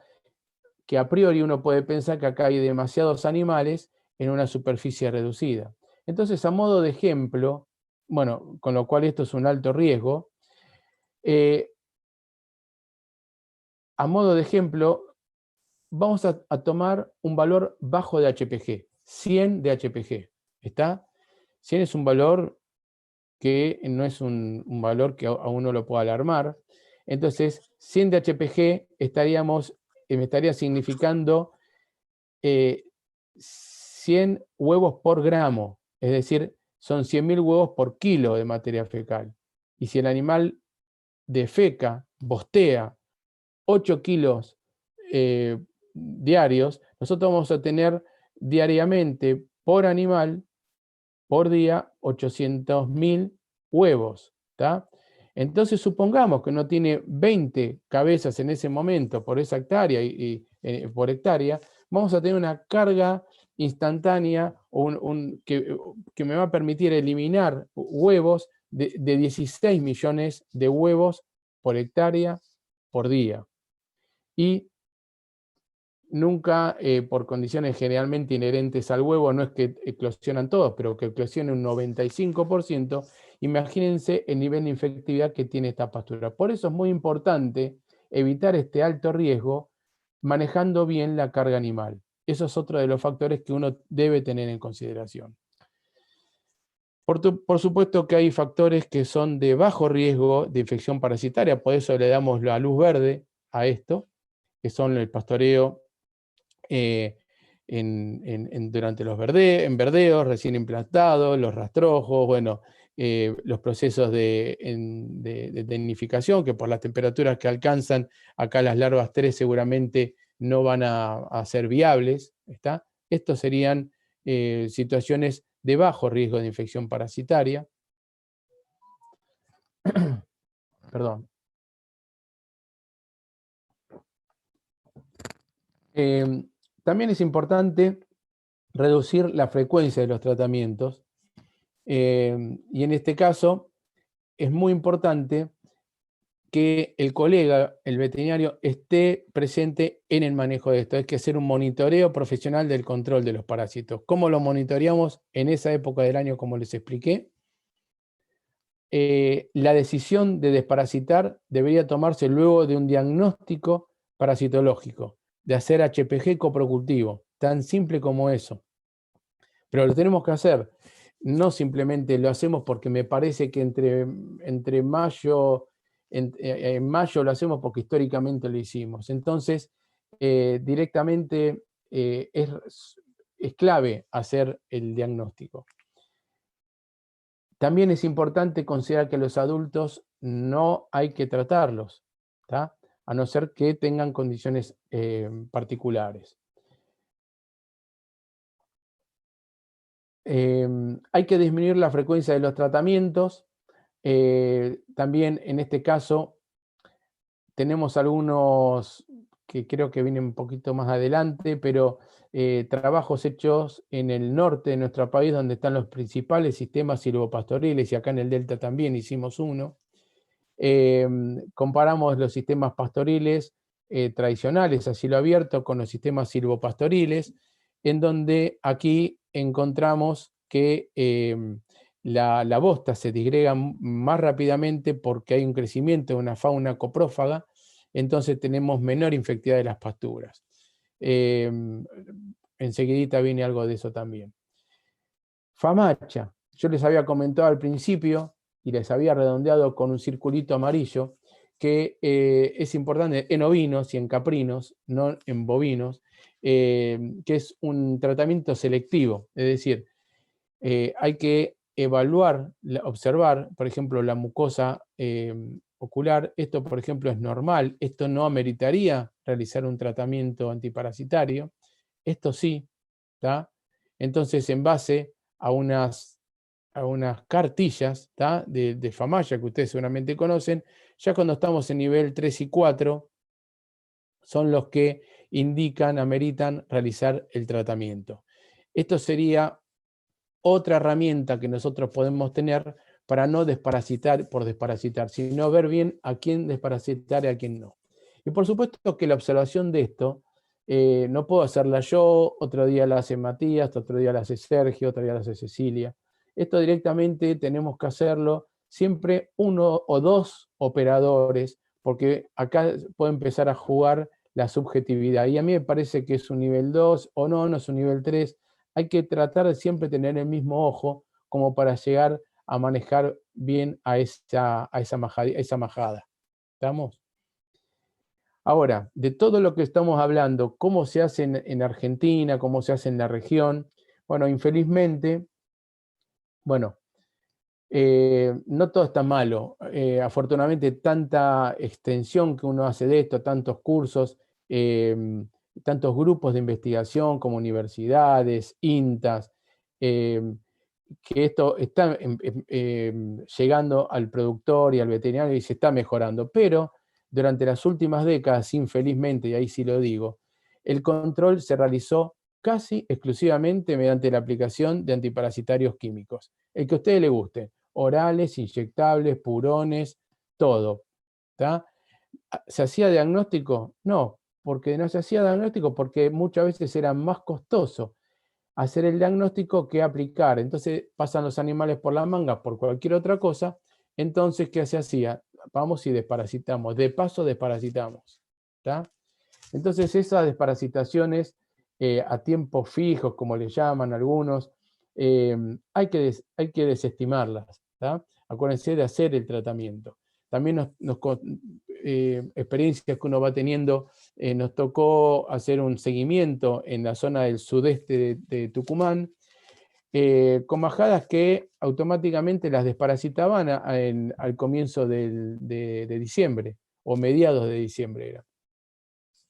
que a priori uno puede pensar que acá hay demasiados animales en una superficie reducida. Entonces, a modo de ejemplo, bueno, con lo cual esto es un alto riesgo, a modo de ejemplo, vamos a tomar un valor bajo de HPG, 100 de HPG, ¿está? 100 es un valor que no es un valor que a uno lo pueda alarmar. Entonces, 100 de HPG me estaría significando 100 huevos por gramo, es decir, son 100.000 huevos por kilo de materia fecal. Y si el animal defeca, bostea 8 kilos diarios, nosotros vamos a tener diariamente por animal, por día, 800.000 huevos. ¿Tá? Entonces supongamos que uno tiene 20 cabezas en ese momento por esa hectárea por hectárea, vamos a tener una carga instantánea que me va a permitir eliminar huevos de 16 millones de huevos por hectárea por día. Y nunca, por condiciones generalmente inherentes al huevo, no es que eclosionan todos, pero que eclosione un 95%, imagínense el nivel de infectividad que tiene esta pastura. Por eso es muy importante evitar este alto riesgo manejando bien la carga animal. Eso es otro de los factores que uno debe tener en consideración. Por supuesto que hay factores que son de bajo riesgo de infección parasitaria, por eso le damos la luz verde a esto, que son el pastoreo durante los verdeos recién implantados, los rastrojos, bueno, los procesos de tecnificación, que por las temperaturas que alcanzan, acá las larvas 3 seguramente no van a ser viables. ¿Está? Estos serían situaciones de bajo riesgo de infección parasitaria. Perdón. También es importante reducir la frecuencia de los tratamientos Y en este caso es muy importante que el colega, el veterinario, esté presente en el manejo de esto. Hay que hacer un monitoreo profesional del control de los parásitos. ¿Cómo lo monitoreamos en esa época del año, como les expliqué? La decisión de desparasitar debería tomarse luego de un diagnóstico parasitológico, de hacer HPG coprocultivo, tan simple como eso. Pero lo tenemos que hacer, no simplemente lo hacemos porque me parece que entre mayo, en mayo lo hacemos porque históricamente lo hicimos. Entonces, directamente es clave hacer el diagnóstico. También es importante considerar que los adultos no hay que tratarlos, ¿tá? A no ser que tengan condiciones particulares. Hay que disminuir la frecuencia de los tratamientos. También en este caso tenemos algunos que creo que vienen un poquito más adelante, pero trabajos hechos en el norte de nuestro país, donde están los principales sistemas silvopastoriles, y acá en el Delta también hicimos uno. Comparamos los sistemas pastoriles tradicionales a cielo abierto con los sistemas silvopastoriles, en donde aquí encontramos que la bosta se disgrega más rápidamente porque hay un crecimiento de una fauna coprófaga, entonces tenemos menor infectividad de las pasturas. Enseguidita viene algo de eso también. Famacha, yo les había comentado al principio y les había redondeado con un circulito amarillo que es importante en ovinos y en caprinos, no en bovinos, que es un tratamiento selectivo, es decir, hay que evaluar, observar, por ejemplo, la mucosa ocular. Esto, por ejemplo, es normal. Esto no ameritaría realizar un tratamiento antiparasitario. Esto sí, ¿tá? Entonces, en base a unas cartillas, ¿tá? de Famaya, que ustedes seguramente conocen, ya cuando estamos en nivel 3 y 4, son los que indican, ameritan realizar el tratamiento. Esto sería otra herramienta que nosotros podemos tener para no desparasitar por desparasitar, sino ver bien a quién desparasitar y a quién no. Y por supuesto que la observación de esto no puedo hacerla yo, otro día la hace Matías, otro día la hace Sergio, otro día la hace Cecilia. Esto directamente tenemos que hacerlo siempre uno o dos operadores, porque acá puede empezar a jugar la subjetividad. Y a mí me parece que es un nivel 2 o no es un nivel 3. Hay que tratar de siempre tener el mismo ojo como para llegar a manejar bien a esa majada. ¿Estamos? Ahora, de todo lo que estamos hablando, cómo se hace en Argentina, cómo se hace en la región, bueno, infelizmente, bueno, no todo está malo. Afortunadamente, tanta extensión que uno hace de esto, tantos cursos, tantos grupos de investigación como universidades, INTAs, que esto está llegando al productor y al veterinario y se está mejorando. Pero durante las últimas décadas, infelizmente, y ahí sí lo digo, el control se realizó casi exclusivamente mediante la aplicación de antiparasitarios químicos. El que a ustedes les guste, orales, inyectables, purones, todo. ¿Tá? ¿Se hacía diagnóstico? No, porque no se hacía diagnóstico porque muchas veces era más costoso hacer el diagnóstico que aplicar. Entonces pasan los animales por la manga por cualquier otra cosa. Entonces, ¿qué se hacía? Vamos y desparasitamos. De paso, desparasitamos. ¿Tá? Entonces, esas desparasitaciones a tiempos fijos, como le llaman algunos, hay que desestimarlas. ¿Tá? Acuérdense de hacer el tratamiento. También experiencias que uno va teniendo, nos tocó hacer un seguimiento en la zona del sudeste de Tucumán, con majadas que automáticamente las desparasitaban al comienzo de diciembre, o mediados de diciembre era.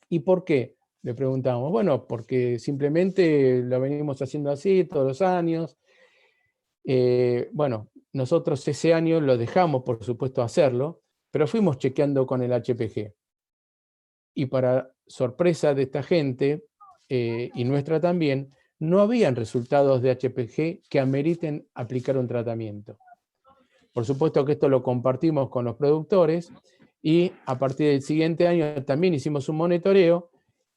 ¿Y por qué? Le preguntamos. Bueno, porque simplemente lo venimos haciendo así todos los años. Bueno, nosotros ese año lo dejamos, por supuesto, hacerlo, pero fuimos chequeando con el HPG. Y para sorpresa de esta gente, y nuestra también, no habían resultados de HPG que ameriten aplicar un tratamiento. Por supuesto que esto lo compartimos con los productores y a partir del siguiente año también hicimos un monitoreo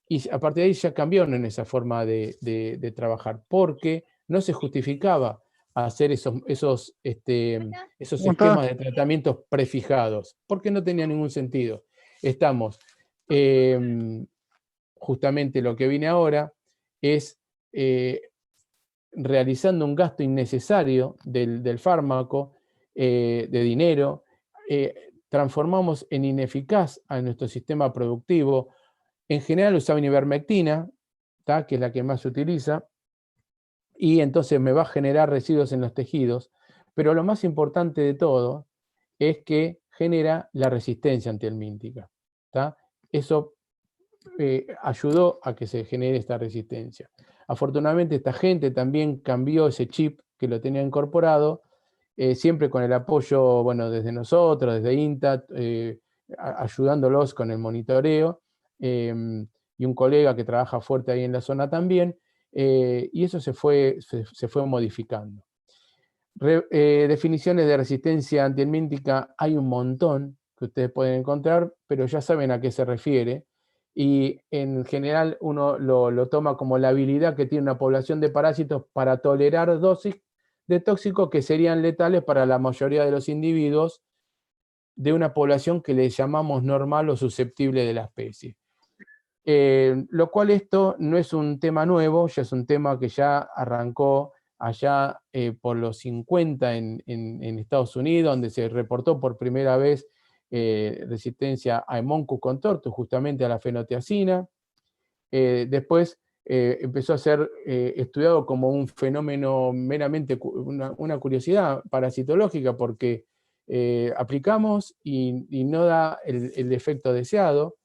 y a partir de ahí ya cambiaron en esa forma de trabajar, porque no se justificaba hacer esos esquemas de tratamientos prefijados, porque no tenía ningún sentido. Estamos, justamente lo que viene ahora es realizando un gasto innecesario del fármaco, de dinero, transformamos en ineficaz a nuestro sistema productivo. En general usaban ivermectina, que es la que más se utiliza, y entonces me va a generar residuos en los tejidos, pero lo más importante de todo es que genera la resistencia antihelmíntica. Eso ayudó a que se genere esta resistencia. Afortunadamente esta gente también cambió ese chip que lo tenía incorporado, siempre con el apoyo, bueno, desde nosotros, desde INTA, ayudándolos con el monitoreo, y un colega que trabaja fuerte ahí en la zona también, y eso se fue modificando. Definiciones de resistencia antihelmíntica hay un montón que ustedes pueden encontrar, pero ya saben a qué se refiere, y en general uno lo toma como la habilidad que tiene una población de parásitos para tolerar dosis de tóxicos que serían letales para la mayoría de los individuos de una población que le llamamos normal o susceptible de la especie. Lo cual esto no es un tema nuevo, ya es un tema que ya arrancó allá por los 50 en Estados Unidos, donde se reportó por primera vez resistencia a Haemococcus contortus, justamente a la fenotiazina. Después empezó a ser estudiado como un fenómeno meramente, una curiosidad parasitológica, porque aplicamos y no da el efecto deseado.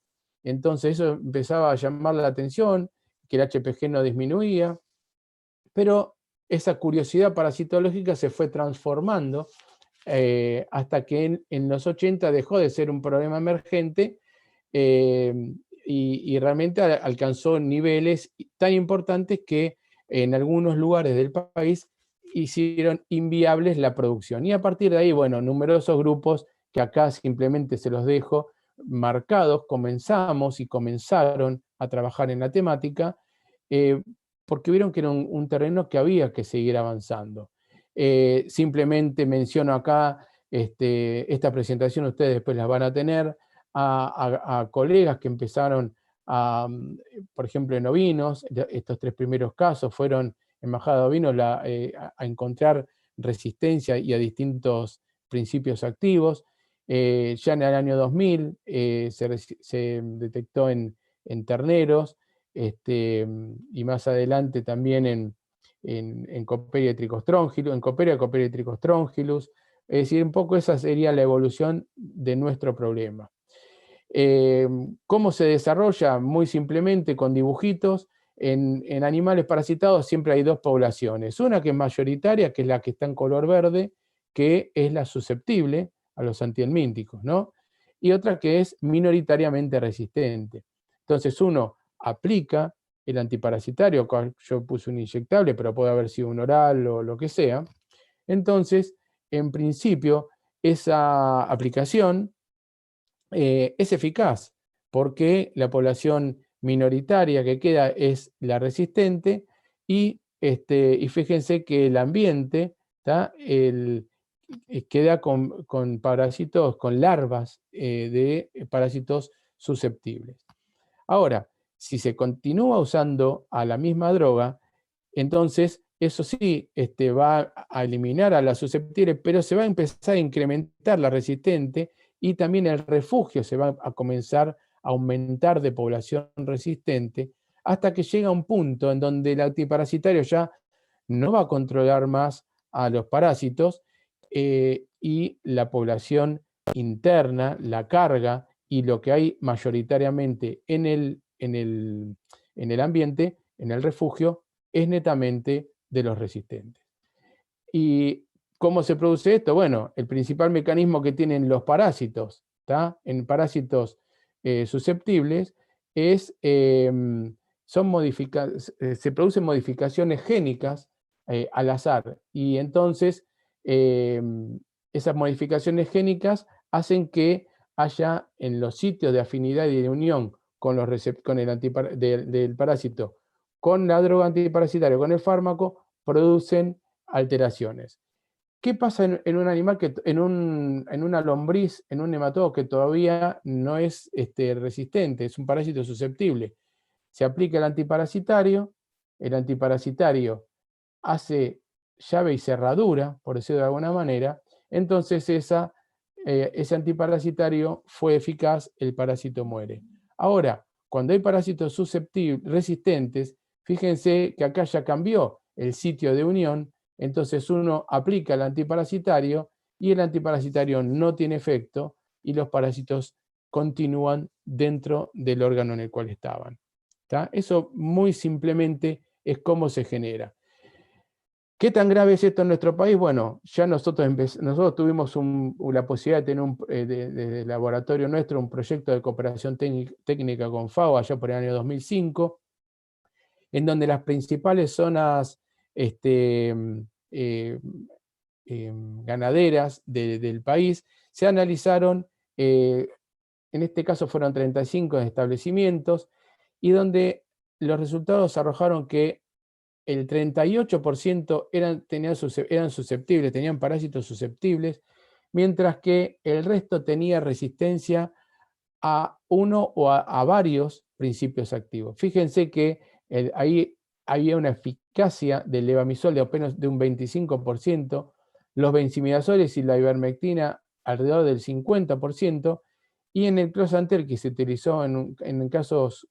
Entonces eso empezaba a llamar la atención, que el HPG no disminuía, pero esa curiosidad parasitológica se fue transformando hasta que en los 80 dejó de ser un problema emergente y realmente alcanzó niveles tan importantes que en algunos lugares del país hicieron inviables la producción. Y a partir de ahí, bueno, numerosos grupos que acá simplemente se los dejo marcados, comenzamos y comenzaron a trabajar en la temática, porque vieron que era un terreno que había que seguir avanzando. Simplemente menciono acá, esta presentación ustedes después las van a tener, a colegas que empezaron, por ejemplo, en ovinos, estos 3 primeros casos fueron en bajada de ovinos a encontrar resistencia y a distintos principios activos. Ya en el año 2000 se detectó en terneros, y más adelante también en Coppelia tricostrongylus, en Coppelia tricostrongylus. Es decir, un poco esa sería la evolución de nuestro problema. ¿Cómo se desarrolla? Muy simplemente con dibujitos. En animales parasitados siempre hay 2 poblaciones. Una que es mayoritaria, que es la que está en color verde, que es la susceptible a los antihelmínticos, ¿no? Y otra que es minoritariamente resistente. Entonces uno aplica el antiparasitario, yo puse un inyectable, pero puede haber sido un oral o lo que sea. Entonces, en principio, esa aplicación es eficaz, porque la población minoritaria que queda es la resistente, y fíjense que el ambiente queda con parásitos, con larvas de parásitos susceptibles. Ahora, si se continúa usando a la misma droga, entonces eso sí va a eliminar a la susceptible, pero se va a empezar a incrementar la resistente, y también el refugio se va a comenzar a aumentar de población resistente, hasta que llega un punto en donde el antiparasitario ya no va a controlar más a los parásitos, y la población interna, la carga y lo que hay mayoritariamente en el ambiente, en el refugio, es netamente de los resistentes. ¿Y cómo se produce esto? Bueno, el principal mecanismo que tienen los parásitos, en parásitos susceptibles, es se producen modificaciones génicas al azar, y entonces esas modificaciones génicas hacen que haya en los sitios de afinidad y de unión con, con el del parásito, con la droga antiparasitaria, con el fármaco, producen alteraciones. ¿Qué pasa en un animal, en una lombriz, en un nematodo que todavía no es resistente, es un parásito susceptible? Se aplica el antiparasitario hace llave y cerradura, por decirlo de alguna manera, entonces ese antiparasitario fue eficaz, el parásito muere. Ahora, cuando hay parásitos resistentes, fíjense que acá ya cambió el sitio de unión, entonces uno aplica el antiparasitario y el antiparasitario no tiene efecto y los parásitos continúan dentro del órgano en el cual estaban. ¿Tá? Eso muy simplemente es cómo se genera. ¿Qué tan grave es esto en nuestro país? Bueno, ya nosotros tuvimos la posibilidad de tener desde el laboratorio nuestro un proyecto de cooperación técnica con FAO allá por el año 2005, en donde las principales zonas ganaderas del país se analizaron, en este caso fueron 35 establecimientos, y donde los resultados arrojaron que el 38% eran susceptibles, tenían parásitos susceptibles, mientras que el resto tenía resistencia a uno o a varios principios activos. Fíjense que ahí había una eficacia del levamisol de apenas de un 25%, los benzimidazoles y la ivermectina alrededor del 50%, y en el closanter, que se utilizó en casos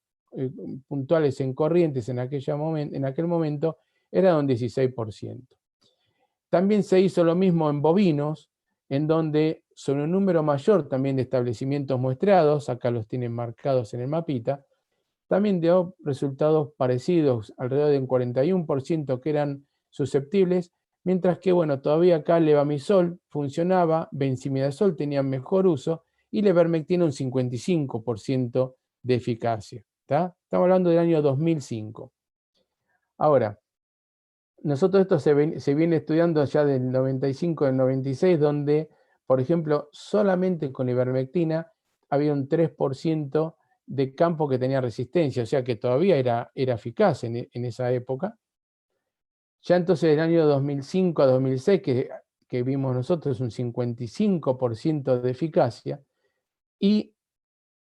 puntuales en Corrientes en aquel momento, era un 16%. También se hizo lo mismo en bovinos, en donde sobre un número mayor también de establecimientos muestreados, acá los tienen marcados en el mapita, también dio resultados parecidos, alrededor de un 41% que eran susceptibles, mientras que, bueno, todavía acá el levamisol funcionaba, benzimidazol tenía mejor uso, y la ivermectina un 55% de eficacia. ¿Tá? Estamos hablando del año 2005. Ahora, nosotros esto se viene estudiando ya del 95, del 96, donde, por ejemplo, solamente con ivermectina había un 3% de campo que tenía resistencia, o sea que todavía era eficaz en esa época. Ya entonces del año 2005 a 2006, que vimos nosotros un 55% de eficacia, y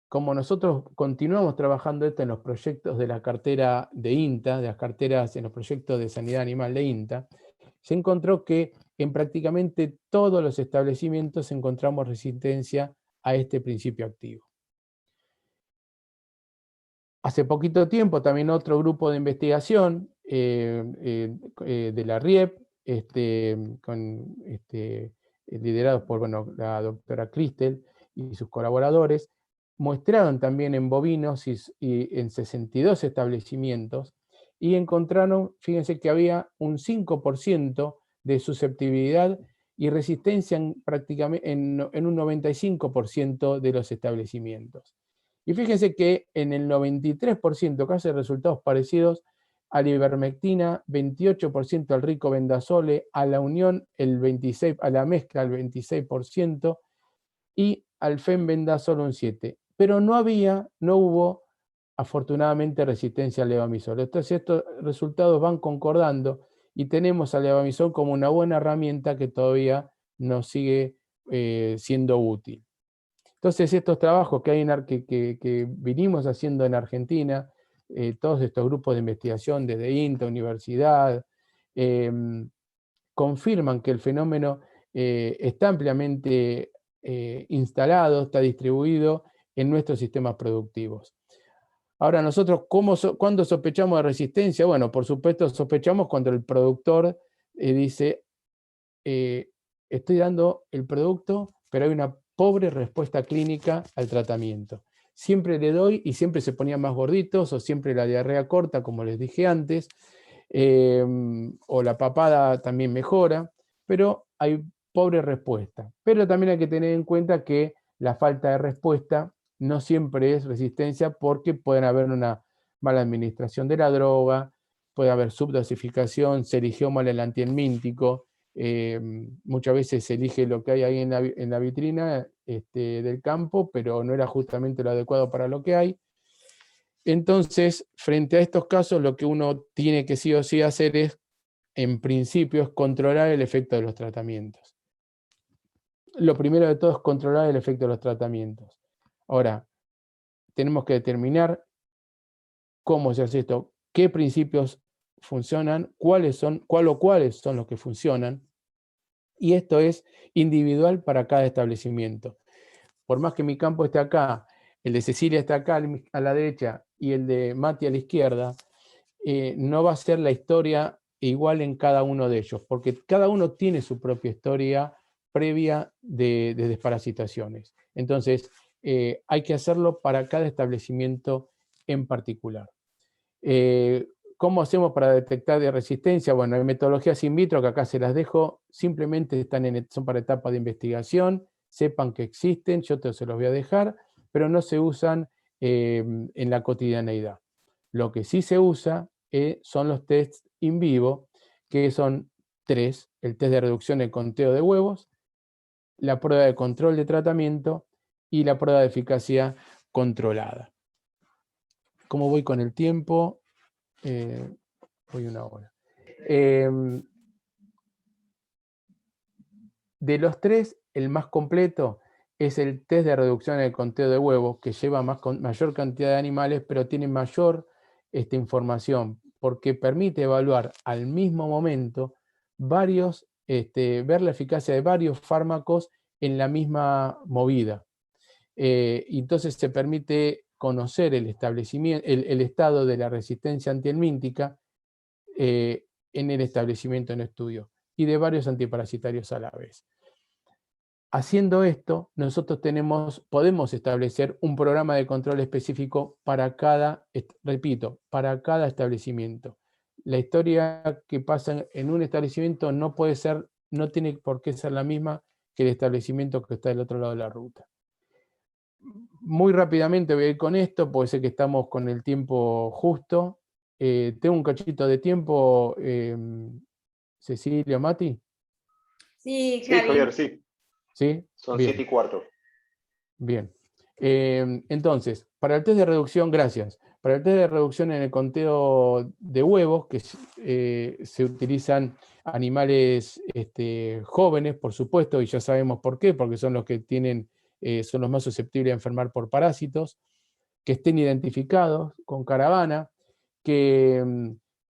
como nosotros continuamos trabajando esto en los proyectos de la cartera de INTA, de las carteras en los proyectos de sanidad animal de INTA, se encontró que en prácticamente todos los establecimientos encontramos resistencia a este principio activo. Hace poquito tiempo también otro grupo de investigación de la RIEP, liderados por la doctora Cristel y sus colaboradores, muestraron también en bovinos y en 62 establecimientos, y encontraron, fíjense que había un 5% de susceptibilidad y resistencia prácticamente en un 95% de los establecimientos. Y fíjense que en el 93% casi resultados parecidos a la ivermectina, 28% al ricobendazole, a la unión a la mezcla el 26%, y al fenbendazole un 7%. Pero no hubo afortunadamente resistencia al levamisol. Entonces estos resultados van concordando y tenemos al levamisol como una buena herramienta que todavía nos sigue siendo útil. Entonces estos trabajos que vinimos haciendo en Argentina, todos estos grupos de investigación desde INTA, universidad, confirman que el fenómeno está ampliamente instalado, está distribuido en nuestros sistemas productivos. Ahora, nosotros, ¿cuándo sospechamos de resistencia? Bueno, por supuesto, sospechamos cuando el productor dice, estoy dando el producto, pero hay una pobre respuesta clínica al tratamiento. Siempre le doy y siempre se ponían más gorditos, o siempre la diarrea corta, como les dije antes, o la papada también mejora, pero hay pobre respuesta. Pero también hay que tener en cuenta que la falta de respuesta no siempre es resistencia, porque pueden haber una mala administración de la droga, puede haber subdosificación, se eligió mal el antihelmíntico, muchas veces se elige lo que hay ahí en la vitrina del campo, pero no era justamente lo adecuado para lo que hay. Entonces, frente a estos casos, lo que uno tiene que sí o sí hacer es, en principio, es controlar el efecto de los tratamientos. Lo primero de todo es controlar el efecto de los tratamientos. Ahora, tenemos que determinar cómo se hace esto, qué principios funcionan, cuáles son los que funcionan, y esto es individual para cada establecimiento. Por más que mi campo esté acá, el de Cecilia está acá a la derecha y el de Mati a la izquierda, no va a ser la historia igual en cada uno de ellos, porque cada uno tiene su propia historia previa de desparasitaciones. Entonces, hay que hacerlo para cada establecimiento en particular. ¿Cómo hacemos para detectar de resistencia? Bueno, hay metodologías in vitro que acá se las dejo, simplemente son para etapa de investigación, sepan que existen, yo se los voy a dejar, pero no se usan en la cotidianeidad. Lo que sí se usa son los tests in vivo, que son 3, el test de reducción del conteo de huevos, la prueba de control de tratamiento y la prueba de eficacia controlada. ¿Cómo voy con el tiempo? Voy 1 hora. De los 3, el más completo es el test de reducción del conteo de huevos, que lleva mayor cantidad de animales, pero tiene mayor información, porque permite evaluar al mismo momento ver la eficacia de varios fármacos en la misma movida. Entonces se permite conocer el estado de la resistencia antihelmíntica en el establecimiento en estudio y de varios antiparasitarios a la vez. Haciendo esto, nosotros podemos establecer un programa de control específico para cada establecimiento. La historia que pasa en un establecimiento no tiene por qué ser la misma que el establecimiento que está del otro lado de la ruta. Muy rápidamente voy a ir con esto, porque sé que estamos con el tiempo justo. Tengo un cachito de tiempo, Cecilia, Mati. Sí, Sí, Javier, sí. ¿Sí? Son Bien. 7:15. Bien. Entonces, para el test de reducción, gracias. Para el test de reducción en el conteo de huevos, que se utilizan animales jóvenes, por supuesto, y ya sabemos por qué, porque son los que son los más susceptibles a enfermar por parásitos, que estén identificados con caravana, que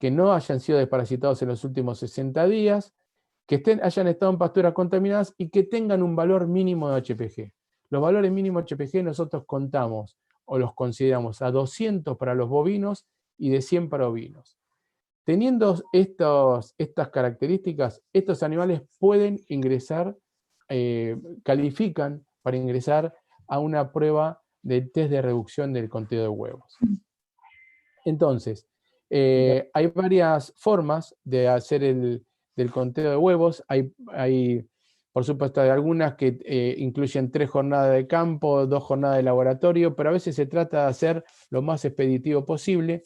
no hayan sido desparasitados en los últimos 60 días, que hayan estado en pasturas contaminadas y que tengan un valor mínimo de HPG. Los valores mínimos de HPG nosotros contamos o los consideramos a 200 para los bovinos y de 100 para ovinos. Teniendo estas características, estos animales pueden ingresar, califican para ingresar a una prueba de test de reducción del conteo de huevos. Entonces, hay varias formas de hacer del conteo de huevos. Hay, por supuesto, hay algunas que incluyen 3 jornadas de campo, 2 jornadas de laboratorio, pero a veces se trata de hacer lo más expeditivo posible.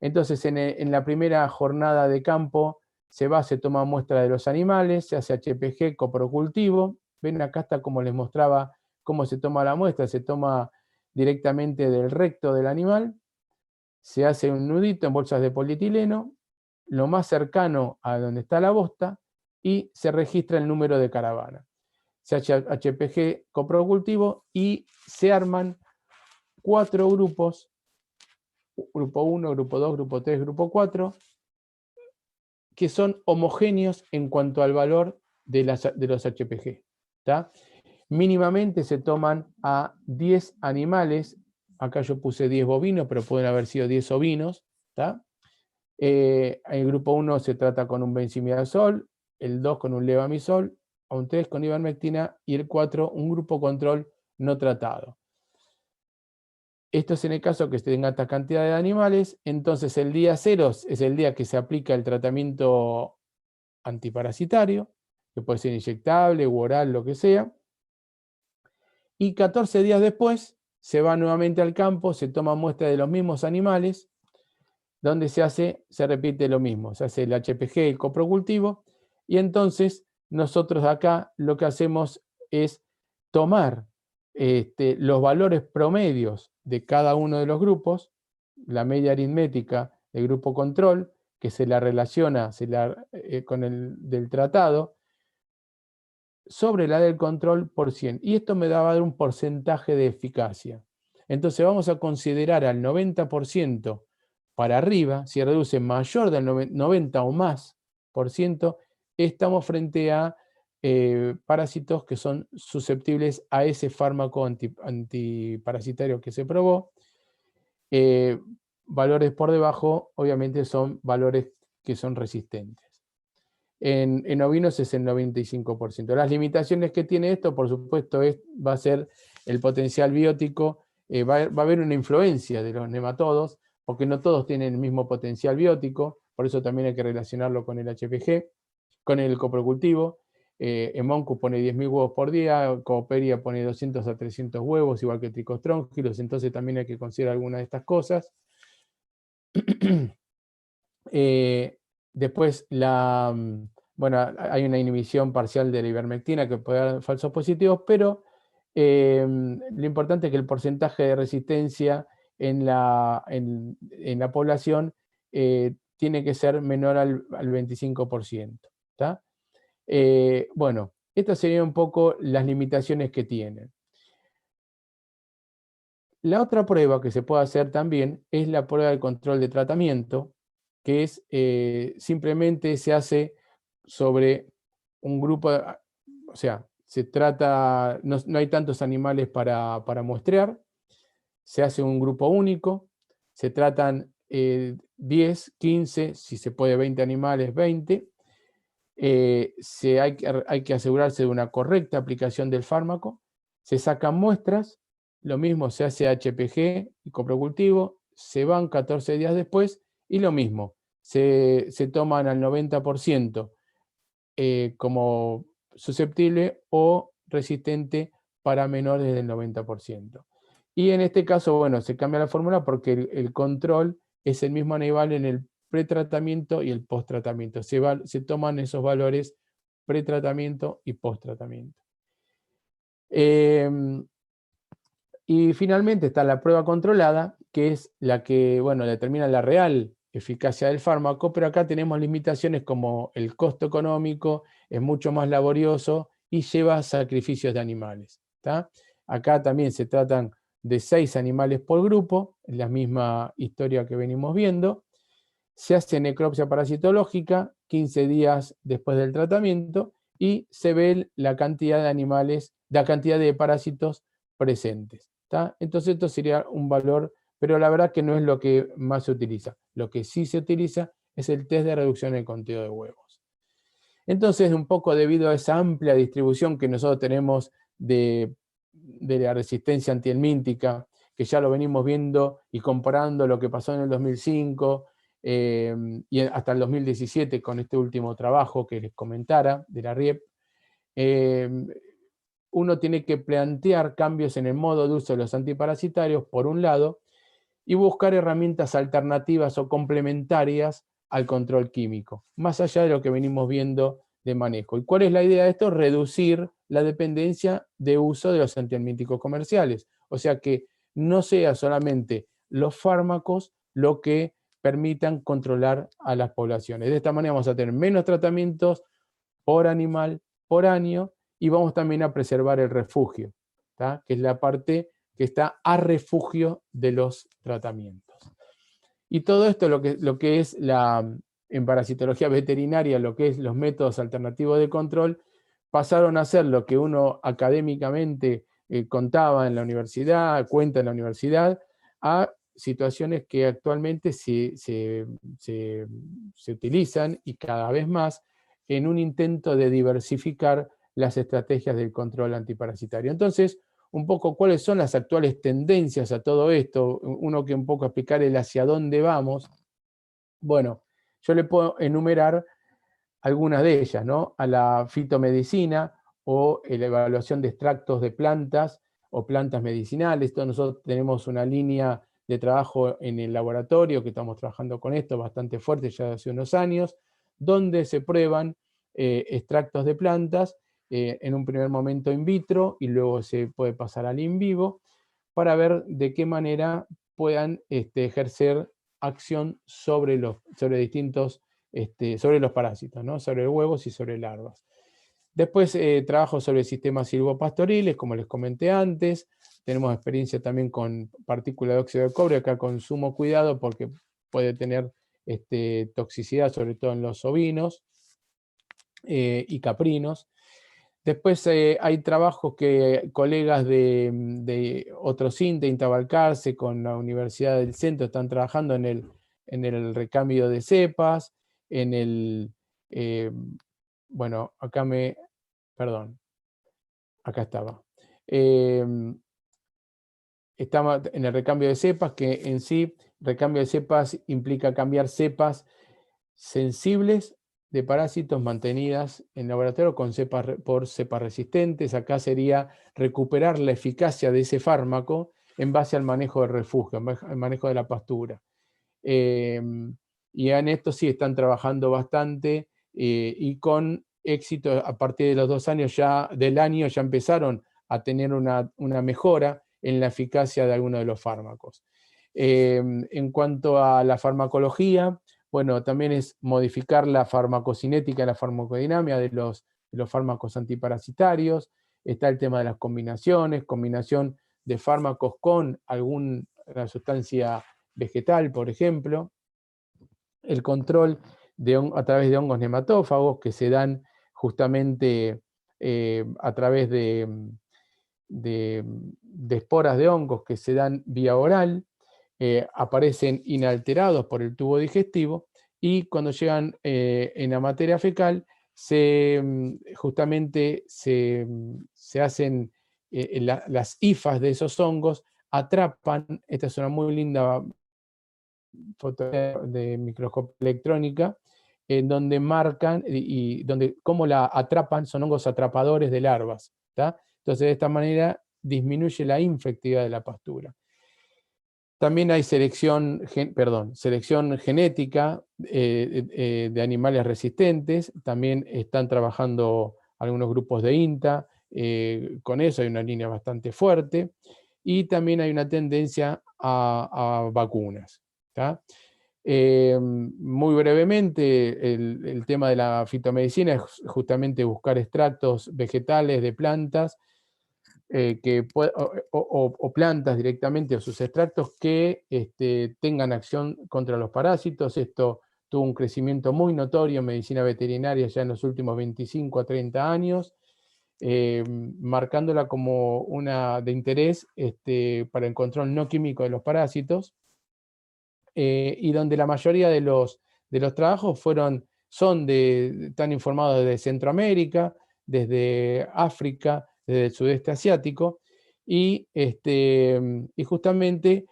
Entonces, en la primera jornada de campo se toma muestra de los animales, se hace HPG coprocultivo. Ven, acá está como les mostraba cómo se toma la muestra, se toma directamente del recto del animal, se hace un nudito en bolsas de polietileno, lo más cercano a donde está la bosta, y se registra el número de caravana. Se hace HPG coprocultivo y se arman 4 grupos, grupo 1, grupo 2, grupo 3, grupo 4, que son homogéneos en cuanto al valor de los HPG. ¿tá? Mínimamente se toman a 10 animales, acá yo puse 10 bovinos, pero pueden haber sido 10 ovinos. El grupo 1 se trata con un benzimidazol, el 2 con un levamisol, un 3 con ivermectina y el 4 un grupo control no tratado. Esto es en el caso que se tenga esta cantidad de animales. Entonces el día 0 es el día que se aplica el tratamiento antiparasitario, que puede ser inyectable u oral, lo que sea. Y 14 días después se va nuevamente al campo, se toma muestra de los mismos animales, donde se repite lo mismo, se hace el HPG, el coprocultivo, y entonces nosotros acá lo que hacemos es tomar los valores promedios de cada uno de los grupos, la media aritmética del grupo control, que se la relaciona con el del tratado, sobre la del control por 100. Y esto me va a dar un porcentaje de eficacia. Entonces vamos a considerar al 90% para arriba, si reduce mayor del 90 o más por ciento, estamos frente a parásitos que son susceptibles a ese fármaco antiparasitario que se probó. Valores por debajo, obviamente, son valores que son resistentes. En ovinos es el 95%. Las limitaciones que tiene esto, por supuesto, va a ser el potencial biótico, va a haber una influencia de los nematodos, porque no todos tienen el mismo potencial biótico, por eso también hay que relacionarlo con el HPG, con el coprocultivo. Emoncu pone 10.000 huevos por día, Cooperia pone 200 a 300 huevos, igual que Tricostrongylos, entonces también hay que considerar algunas de estas cosas. Después, bueno, hay una inhibición parcial de la ivermectina que puede dar falsos positivos, pero lo importante es que el porcentaje de resistencia en la población tiene que ser menor al 25%. ¿Tá? Bueno, estas serían un poco las limitaciones que tienen. La otra prueba que se puede hacer también es la prueba de control de tratamiento, que es simplemente se hace sobre un grupo, o sea, se trata, no hay tantos animales para muestrear, se hace un grupo único, se tratan 10, 15, si se puede 20 animales, 20. Hay que asegurarse de una correcta aplicación del fármaco, se sacan muestras, lo mismo se hace HPG y coprocultivo, se van 14 días después y lo mismo, se toman al 90% como susceptible o resistente para menores del 90%. Y en este caso, bueno, se cambia la fórmula porque el control es el mismo nivel en el pretratamiento y el posttratamiento. Se toman esos valores pretratamiento y posttratamiento. Y finalmente está la prueba controlada, que es la que, bueno, determina la real eficacia del fármaco, pero acá tenemos limitaciones como el costo económico, es mucho más laborioso y lleva sacrificios de animales. ¿Tá? Acá también se tratan de 6 animales por grupo, es la misma historia que venimos viendo. Se hace necropsia parasitológica 15 días después del tratamiento y se ve la cantidad de animales, la cantidad de parásitos presentes. ¿Tá? Entonces esto sería un valor, pero la verdad que no es lo que más se utiliza. Lo que sí se utiliza es el test de reducción del conteo de huevos. Entonces, un poco debido a esa amplia distribución que nosotros tenemos de la resistencia antihelmíntica, que ya lo venimos viendo y comparando lo que pasó en el 2005 y hasta el 2017 con este último trabajo que les comentara de la RIEP, uno tiene que plantear cambios en el modo de uso de los antiparasitarios, por un lado, y buscar herramientas alternativas o complementarias al control químico, más allá de lo que venimos viendo de manejo. ¿Y cuál es la idea de esto? Reducir la dependencia de uso de los antihelmínticos comerciales. O sea que no sea solamente los fármacos lo que permitan controlar a las poblaciones. De esta manera vamos a tener menos tratamientos por animal por año y vamos también a preservar el refugio, ¿tá? Que es la parte que está a refugio de los tratamientos. Y todo esto, lo que es en parasitología veterinaria, lo que es los métodos alternativos de control, pasaron a ser lo que uno académicamente contaba en la universidad, cuenta en la universidad, a situaciones que actualmente se utilizan y cada vez más en un intento de diversificar las estrategias del control antiparasitario. Entonces, un poco cuáles son las actuales tendencias a todo esto, uno que un poco explicar el hacia dónde vamos. Bueno, yo le puedo enumerar algunas de ellas, ¿no? A la fitomedicina o la evaluación de extractos de plantas o plantas medicinales. Todos nosotros tenemos una línea de trabajo en el laboratorio, que estamos trabajando con esto bastante fuerte ya hace unos años, donde se prueban extractos de plantas, en un primer momento in vitro y luego se puede pasar al in vivo, para ver de qué manera puedan ejercer acción sobre distintos, sobre los parásitos, ¿no? Sobre huevos y sobre larvas. Después trabajo sobre sistemas silvopastoriles, como les comenté antes. Tenemos experiencia también con partículas de óxido de cobre, acá con sumo cuidado porque puede tener toxicidad, sobre todo en los ovinos y caprinos. Después hay trabajos que colegas de otro CINTE, Intabalcarce, con la Universidad del Centro, están trabajando en el recambio de cepas, en el, bueno, perdón, acá estaba. Estaba en el recambio de cepas, que en sí, recambio de cepas implica cambiar cepas sensibles de parásitos mantenidas en laboratorio por cepas resistentes. Acá sería recuperar la eficacia de ese fármaco en base al manejo del refugio, al manejo de la pastura. Y en esto sí están trabajando bastante y con éxito. A partir de los 2 años del año ya empezaron a tener una mejora en la eficacia de algunos de los fármacos. En cuanto a la farmacología, bueno, también es modificar la farmacocinética, la farmacodinámica de los fármacos antiparasitarios. Está el tema de las combinaciones, combinación de fármacos con alguna sustancia vegetal, por ejemplo. El control a través de hongos nematófagos que se dan justamente a través de esporas de hongos que se dan vía oral, aparecen inalterados por el tubo digestivo y cuando llegan en la materia fecal, justamente se hacen las hifas de esos hongos, atrapan. Esta es una muy linda foto de microscopía electrónica, en donde marcan y donde cómo la atrapan, son hongos atrapadores de larvas, ¿tá? Entonces de esta manera disminuye la infectividad de la pastura. También hay selección genética de animales resistentes. También están trabajando algunos grupos de INTA. Con eso hay una línea bastante fuerte. Y también hay una tendencia a vacunas, ¿tá? Muy brevemente, el tema de la fitomedicina es justamente buscar extractos vegetales de plantas o plantas directamente, o sus extractos que tengan acción contra los parásitos. Esto tuvo un crecimiento muy notorio en medicina veterinaria ya en los últimos 25 a 30 años, marcándola como una de interés para el control no químico de los parásitos, y donde la mayoría de los trabajos están informados desde Centroamérica, desde África, desde el sudeste asiático, y justamente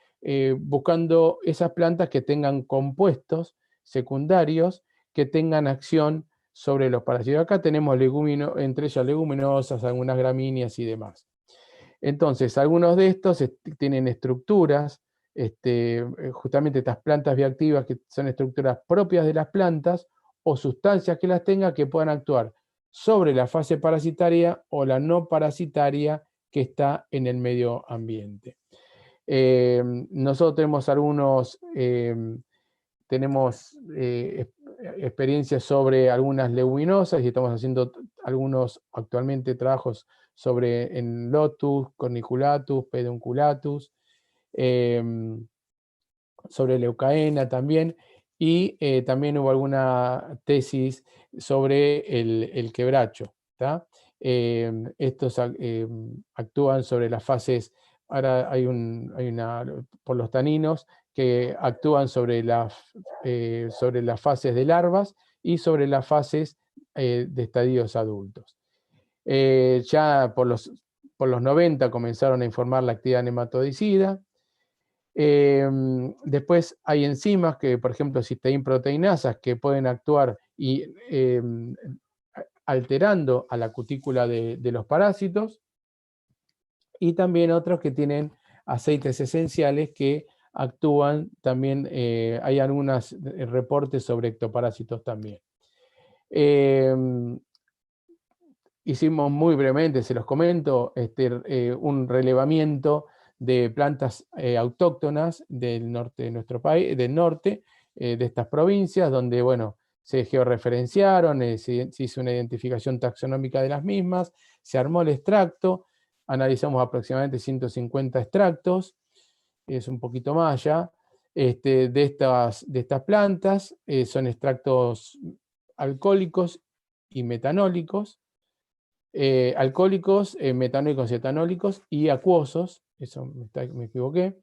buscando esas plantas que tengan compuestos secundarios que tengan acción sobre los parásitos. Acá tenemos entre ellas leguminosas, algunas gramíneas y demás. Entonces, algunos de estos tienen estructuras, justamente estas plantas bioactivas, que son estructuras propias de las plantas o sustancias que las tengan que puedan actuar sobre la fase parasitaria o la no parasitaria que está en el medio ambiente. Nosotros tenemos experiencias sobre algunas leguminosas y estamos haciendo algunos actualmente trabajos en Lotus, Corniculatus, Pedunculatus, sobre leucaena también, y también hubo alguna tesis sobre el quebracho, ¿tá? Estos actúan sobre las fases, ahora por los taninos, que actúan sobre las fases de larvas y sobre las fases de estadios adultos. Ya por los 90 comenzaron a informar la actividad nematodicida. Después hay enzimas que, por ejemplo, cisteínproteinasas, que pueden actuar y alterando a la cutícula de los parásitos, y también otros que tienen aceites esenciales que actúan también, hay algunos reportes sobre ectoparásitos también. Hicimos muy brevemente, se los comento, un relevamiento de plantas autóctonas del norte de nuestro país, del norte de estas provincias, donde, bueno, se georreferenciaron, se hizo una identificación taxonómica de las mismas, se armó el extracto, analizamos aproximadamente 150 extractos, es un poquito más ya, de estas plantas. Son extractos alcohólicos y metanólicos, alcohólicos, metanólicos y etanólicos, y acuosos, eso me equivoqué,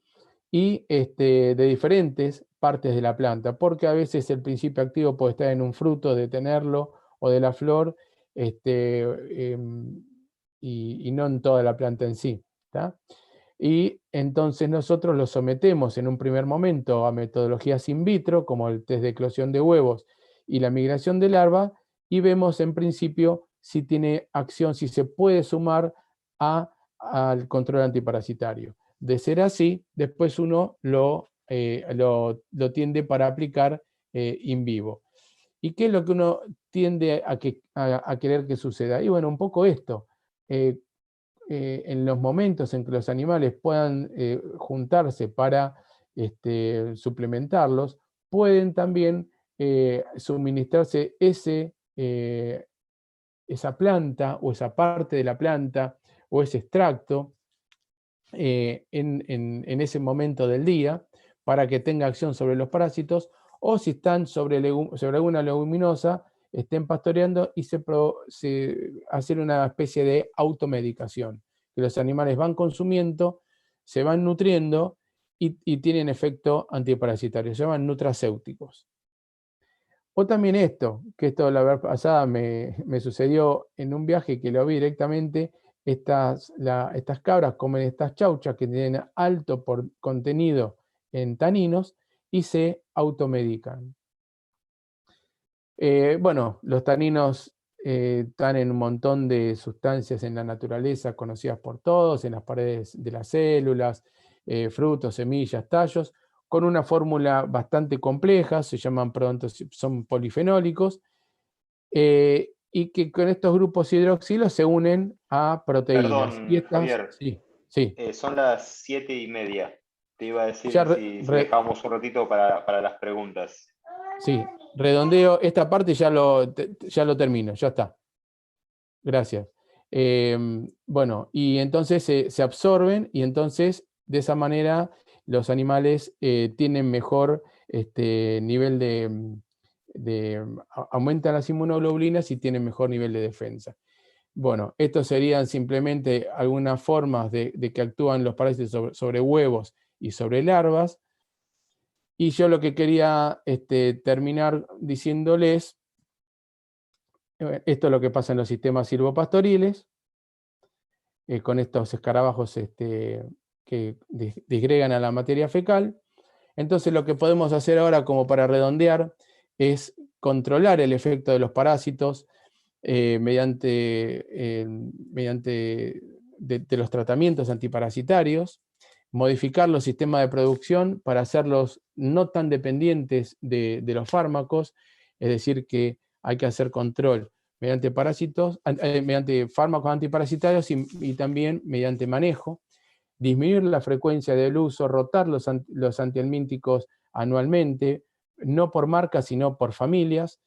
y de diferentes partes de la planta, porque a veces el principio activo puede estar en un fruto, de tenerlo, o de la flor, y no en toda la planta en sí, ¿tá? Y entonces nosotros lo sometemos en un primer momento a metodologías in vitro, como el test de eclosión de huevos y la migración de larva, y vemos en principio si tiene acción, si se puede sumar al control antiparasitario. De ser así, después uno lo tiende para aplicar in vivo. ¿Y qué es lo que uno tiende a querer que suceda? Y bueno, un poco esto. En los momentos en que los animales puedan juntarse para suplementarlos, pueden también suministrarse esa planta o esa parte de la planta o ese extracto en ese momento del día, para que tenga acción sobre los parásitos, o si están sobre alguna leguminosa, estén pastoreando y hacer una especie de automedicación, que los animales van consumiendo, se van nutriendo y tienen efecto antiparasitario, se llaman nutracéuticos. O también que esto la vez pasada me sucedió en un viaje, que lo vi directamente. Estas cabras comen estas chauchas que tienen alto contenido en taninos y se automedican. Bueno, los taninos están en un montón de sustancias en la naturaleza conocidas por todos, en las paredes de las células, frutos, semillas, tallos, con una fórmula bastante compleja, son polifenólicos, y que con estos grupos hidroxilos se unen a proteínas. Y Perdón, estas, Javier, sí, sí. son las 7:30. Te iba a Ya decir si dejábamos un ratito para las preguntas. sí, redondeo esta parte y ya lo termino, ya está. Gracias. Bueno, y entonces se absorben, y entonces de esa manera los animales tienen mejor nivel aumentan las inmunoglobulinas y tienen mejor nivel de defensa. Bueno, estos serían simplemente algunas formas de que actúan los parásitos sobre huevos y sobre larvas. Y yo lo que quería terminar diciéndoles, esto es lo que pasa en los sistemas silvopastoriles, con estos escarabajos que disgregan a la materia fecal. Entonces lo que podemos hacer ahora, como para redondear, es controlar el efecto de los parásitos mediante de los tratamientos antiparasitarios, modificar los sistemas de producción para hacerlos no tan dependientes de los fármacos, es decir, que hay que hacer control mediante mediante fármacos antiparasitarios y también mediante manejo, disminuir la frecuencia del uso, rotar los antihelmínticos anualmente, no por marcas, sino por familias,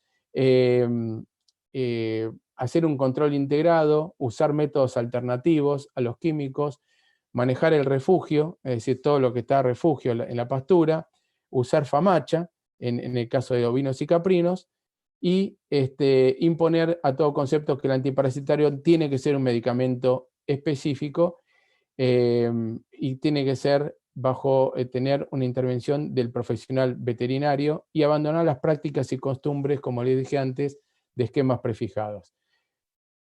hacer un control integrado, usar métodos alternativos a los químicos, manejar el refugio, es decir, todo lo que está a refugio en la pastura, usar famacha, en el caso de ovinos y caprinos, y imponer a todo concepto que el antiparasitario tiene que ser un medicamento específico, y tiene que ser bajo tener una intervención del profesional veterinario, y abandonar las prácticas y costumbres, como les dije antes, de esquemas prefijados.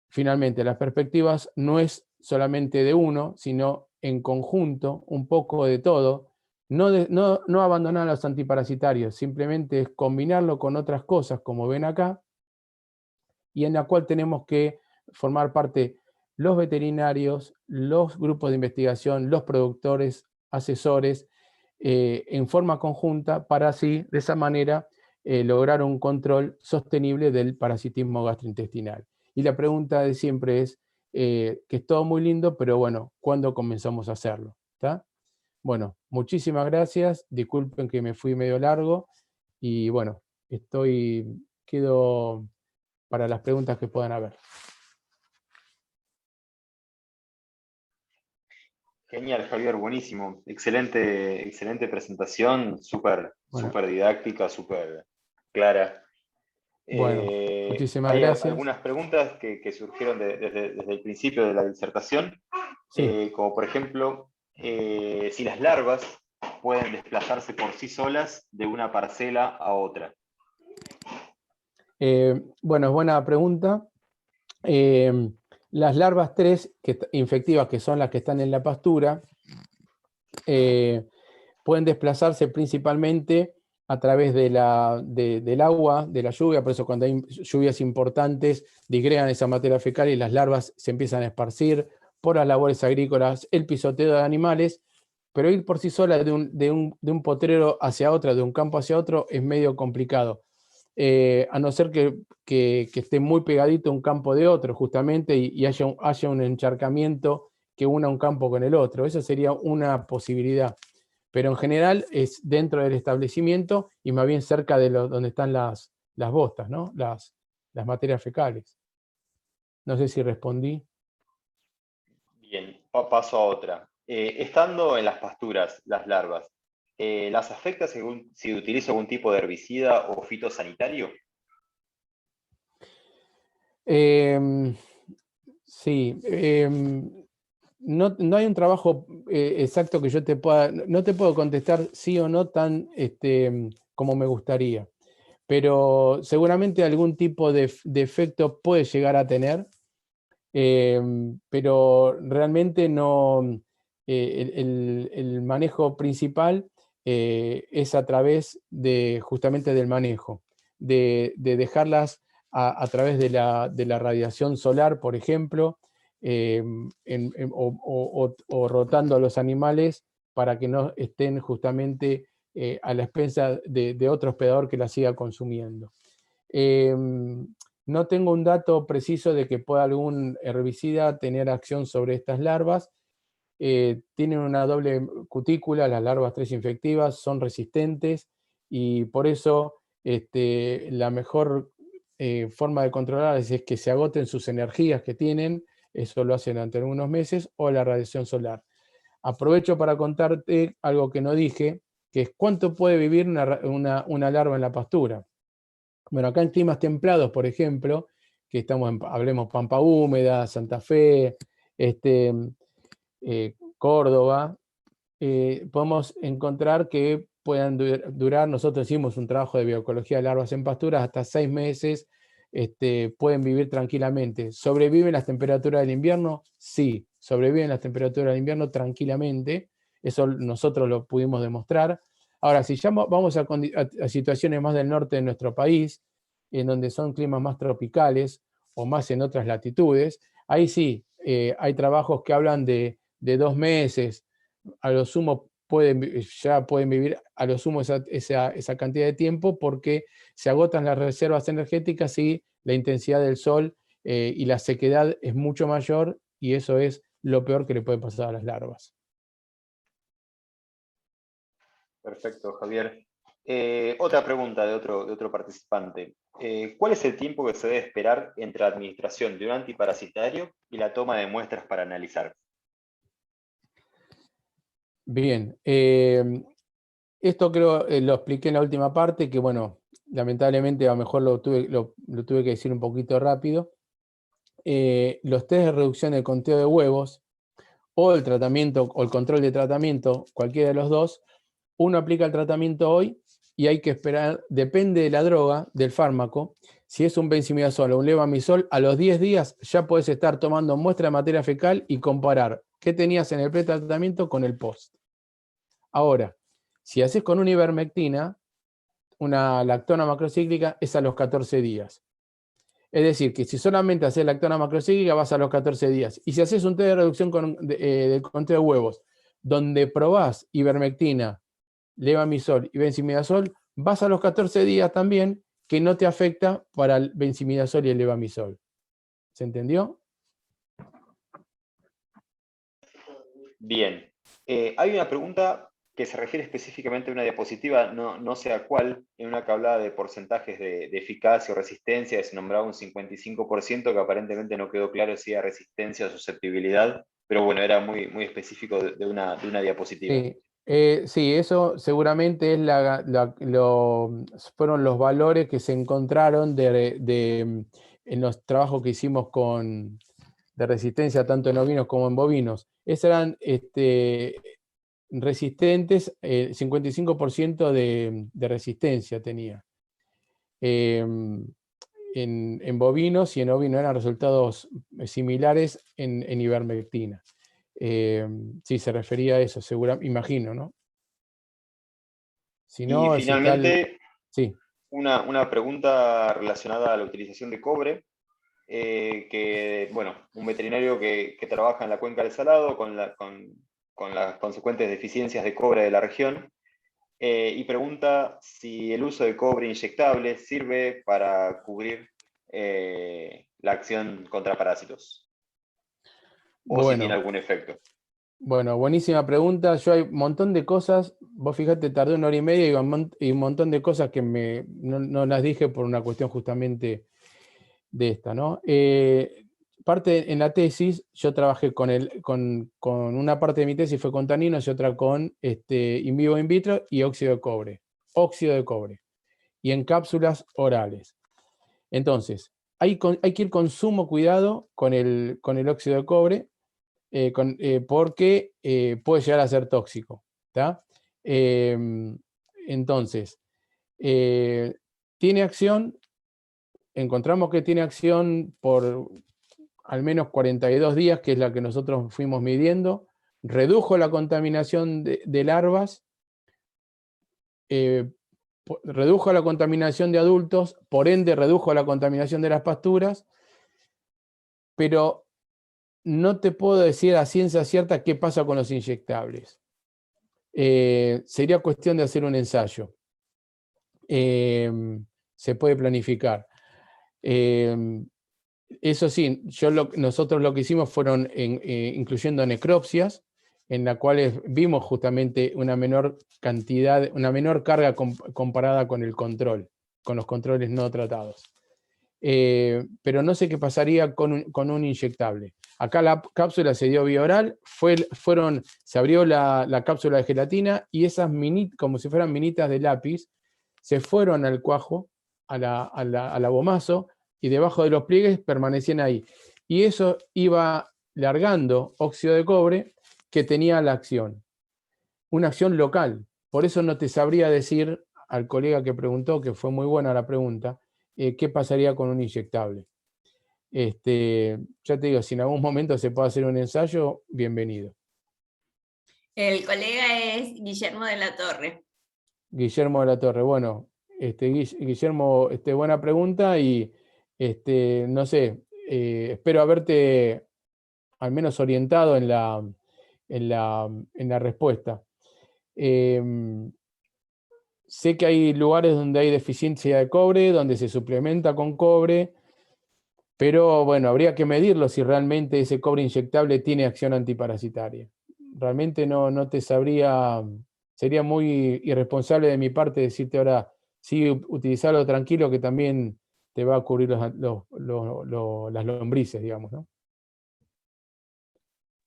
Finalmente, las perspectivas no es solamente de uno, sino en conjunto, un poco de todo. No abandonar los antiparasitarios, simplemente es combinarlo con otras cosas, como ven acá, y en la cual tenemos que formar parte los veterinarios, los grupos de investigación, los productores, asesores, en forma conjunta para así, de esa manera, lograr un control sostenible del parasitismo gastrointestinal. Y la pregunta de siempre es, que es todo muy lindo, pero bueno, ¿cuándo comenzamos a hacerlo? ¿Está? Bueno, muchísimas gracias, disculpen que me fui medio largo, y bueno, quedo para las preguntas que puedan haber. Genial, Javier, buenísimo. Excelente, excelente presentación, súper, Bueno, súper didáctica, súper clara. bueno, muchísimas Hay gracias. algunas preguntas que surgieron desde el principio de la disertación, Sí. como por ejemplo, si las larvas pueden desplazarse por sí solas de una parcela a otra. Bueno, es buena pregunta. Las larvas 3 infectivas, que son las que están en la pastura, pueden desplazarse principalmente a través del agua, de la lluvia, por eso cuando hay lluvias importantes disgregan esa materia fecal y las larvas se empiezan a esparcir por las labores agrícolas, el pisoteo de animales, pero ir por sí sola de un potrero hacia otro, de un campo hacia otro, es medio complicado. A no ser que esté muy pegadito un campo de otro, justamente, y haya un encharcamiento que una un campo con el otro. Eso sería una posibilidad. Pero en general es dentro del establecimiento y más bien cerca de donde están las bostas, ¿no? Las materias fecales. No sé si respondí. Bien, paso a otra. Estando en las pasturas, las larvas, ¿las afecta si utilizo algún tipo de herbicida o fitosanitario? Sí, no hay un trabajo exacto que yo no te puedo contestar sí o no tan como me gustaría, pero seguramente algún tipo de efecto puede llegar a tener, pero realmente no, el manejo principal es a través justamente del manejo, de dejarlas a través de la radiación solar, por ejemplo, o rotando a los animales para que no estén justamente a la expensa de otro hospedador que la siga consumiendo. No tengo un dato preciso de que pueda algún herbicida tener acción sobre estas larvas. Tienen una doble cutícula, las larvas 3 infectivas, son resistentes y por eso la mejor forma de controlarlas es que se agoten sus energías que tienen, eso lo hacen durante algunos meses, o la radiación solar. Aprovecho para contarte algo que no dije, que es cuánto puede vivir una larva en la pastura. Bueno, acá en climas templados, por ejemplo, que hablemos Pampa Húmeda, Santa Fe, Córdoba, podemos encontrar que puedan durar, nosotros hicimos un trabajo de bioecología de larvas en pasturas, hasta 6 meses pueden vivir tranquilamente. ¿Sobreviven las temperaturas del invierno? Sí, sobreviven las temperaturas del invierno tranquilamente, eso nosotros lo pudimos demostrar. Ahora, si ya vamos a situaciones más del norte de nuestro país, en donde son climas más tropicales o más en otras latitudes, ahí sí, hay trabajos que hablan de 2 meses, a lo sumo ya pueden vivir a lo sumo esa cantidad de tiempo porque se agotan las reservas energéticas y la intensidad del sol y la sequedad es mucho mayor y eso es lo peor que le puede pasar a las larvas. Perfecto, Javier. Otra pregunta de otro participante. ¿Cuál es el tiempo que se debe esperar entre la administración de un antiparasitario y la toma de muestras para analizar? Bien, esto creo lo expliqué en la última parte, que bueno, lamentablemente a lo mejor lo tuve que decir un poquito rápido. Los test de reducción del conteo de huevos o el tratamiento o el control de tratamiento, cualquiera de los dos, uno aplica el tratamiento hoy y hay que esperar, depende de la droga, del fármaco, si es un benzimidazol o un levamisol, a los 10 días ya puedes estar tomando muestra de materia fecal y comparar qué tenías en el pretratamiento con el post. Ahora, si haces con una ivermectina, una lactona macrocíclica, es a los 14 días. Es decir, que si solamente haces lactona macrocíclica, vas a los 14 días. Y si haces un test de reducción del conteo de huevos, donde probás ivermectina levamisol y benzimidazol, vas a los 14 días también, que no te afecta para el benzimidazol y el levamisol. ¿Se entendió? Bien. Hay una pregunta que se refiere específicamente a una diapositiva, no sé a cuál, en una que hablaba de porcentajes de eficacia o resistencia, se nombraba un 55%, que aparentemente no quedó claro si era resistencia o susceptibilidad, pero bueno, era muy, muy específico de una diapositiva. Sí, sí, eso seguramente es fueron los valores que se encontraron en los trabajos que hicimos de resistencia tanto en ovinos como en bovinos. Esos eran resistentes, 55% de resistencia tenía. En bovinos y en ovinos eran resultados similares en ivermectina. Sí, se refería a eso, imagino, ¿no? Si Y no, si está finalmente, sí. una pregunta relacionada a la utilización de cobre, que, bueno, un veterinario que trabaja en la cuenca del Salado con las consecuentes deficiencias de cobre de la región, y pregunta si el uso de cobre inyectable sirve para cubrir la acción contra parásitos, o si tiene Bueno, algún efecto. bueno, buenísima pregunta. Yo hay un montón de cosas, vos fíjate, tardé 1 hora y media y un montón de cosas que no las dije por una cuestión justamente de esta, ¿no? Parte en la tesis, yo trabajé con una parte de mi tesis fue con taninos y otra con in vivo in vitro y óxido de cobre, y en cápsulas orales. Entonces, hay que ir con sumo cuidado con el óxido de cobre, porque puede llegar a ser tóxico. ¿Tá? Entonces, tiene acción, encontramos que tiene acción por al menos 42 días, que es la que nosotros fuimos midiendo, redujo la contaminación de larvas, redujo la contaminación de adultos, por ende redujo la contaminación de las pasturas, pero no te puedo decir a ciencia cierta qué pasa con los inyectables. Sería cuestión de hacer un ensayo. Se puede planificar. Eso sí, nosotros lo que hicimos fueron incluyendo necropsias, en las cuales vimos justamente una menor cantidad, una menor carga comparada con el control, con los controles no tratados. Pero no sé qué pasaría con un inyectable. Acá la cápsula se dio vía oral, se abrió la cápsula de gelatina y esas como si fueran minitas de lápiz, se fueron al cuajo, a la bomazo, y debajo de los pliegues permanecían ahí. Y eso iba largando óxido de cobre que tenía la acción, una acción local. Por eso no te sabría decir al colega que preguntó, que fue muy buena la pregunta, qué pasaría con un inyectable. Ya te digo, si en algún momento se puede hacer un ensayo, bienvenido. El colega es Guillermo de la Torre. Guillermo de la Torre, bueno, Guillermo, buena pregunta y no sé, espero haberte al menos orientado en la respuesta. Sé que hay lugares donde hay deficiencia de cobre, donde se suplementa con cobre, pero bueno, habría que medirlo si realmente ese cobre inyectable tiene acción antiparasitaria. Realmente no te sabría, sería muy irresponsable de mi parte decirte ahora, sí, utilizarlo tranquilo, que también te va a cubrir las lombrices, digamos, ¿no?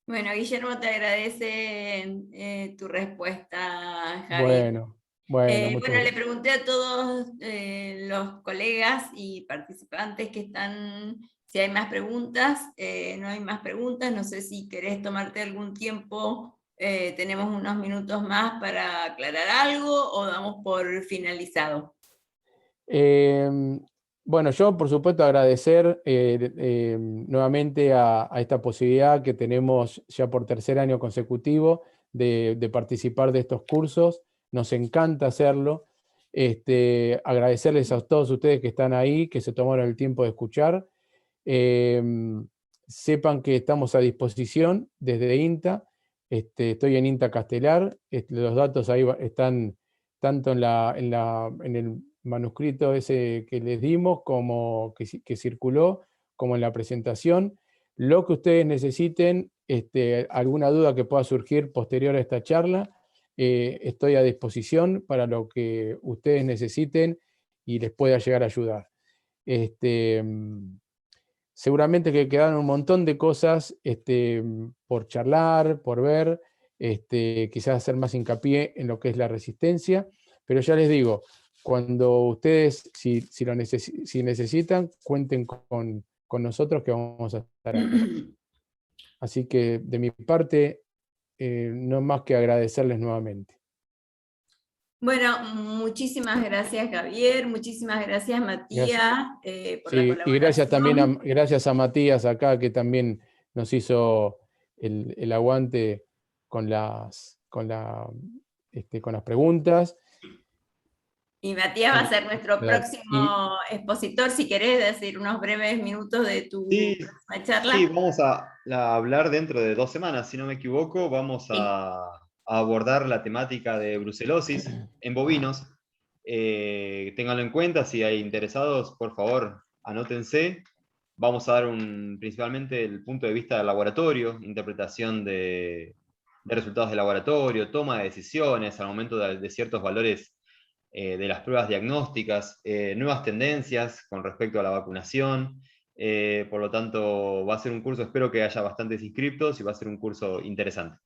Bueno, Guillermo, te agradece tu respuesta, Javier. Bueno, muchas Bueno, le gracias. pregunté a todos los colegas y participantes que están, si hay más preguntas. No hay más preguntas, no sé si querés tomarte algún tiempo, tenemos unos minutos más para aclarar algo o damos por finalizado. Bueno, yo por supuesto agradecer nuevamente a esta posibilidad que tenemos ya por tercer año consecutivo de participar de estos cursos. Nos encanta hacerlo. Agradecerles a todos ustedes que están ahí, que se tomaron el tiempo de escuchar. Sepan que estamos a disposición desde INTA estoy en INTA Castelar, los datos ahí están tanto en el manuscrito ese que les dimos, como que circuló, como en la presentación. Lo que ustedes necesiten, alguna duda que pueda surgir posterior a esta charla, estoy a disposición para lo que ustedes necesiten y les pueda llegar a ayudar. Seguramente que quedaron un montón de cosas por charlar, por ver, quizás hacer más hincapié en lo que es la resistencia, pero ya les digo, cuando ustedes, si necesitan, cuenten con nosotros, que vamos a estar ahí. Así que de mi parte, no más que agradecerles nuevamente. Bueno, muchísimas gracias, Javier, muchísimas gracias, Matías, por la Sí, y gracias también gracias a Matías acá, que también nos hizo el aguante con las preguntas. Y Matías va a ser nuestro próximo expositor. Si querés decir unos breves minutos de tu próxima charla. Sí, vamos a hablar dentro de 2 semanas, si no me equivoco. Vamos a abordar la temática de brucelosis en bovinos. Ténganlo en cuenta, si hay interesados, por favor, anótense. Vamos a dar principalmente el punto de vista del laboratorio, interpretación de resultados de laboratorio, toma de decisiones al momento de ciertos valores de las pruebas diagnósticas, nuevas tendencias con respecto a la vacunación. Por lo tanto, va a ser un curso, espero que haya bastantes inscriptos y va a ser un curso interesante.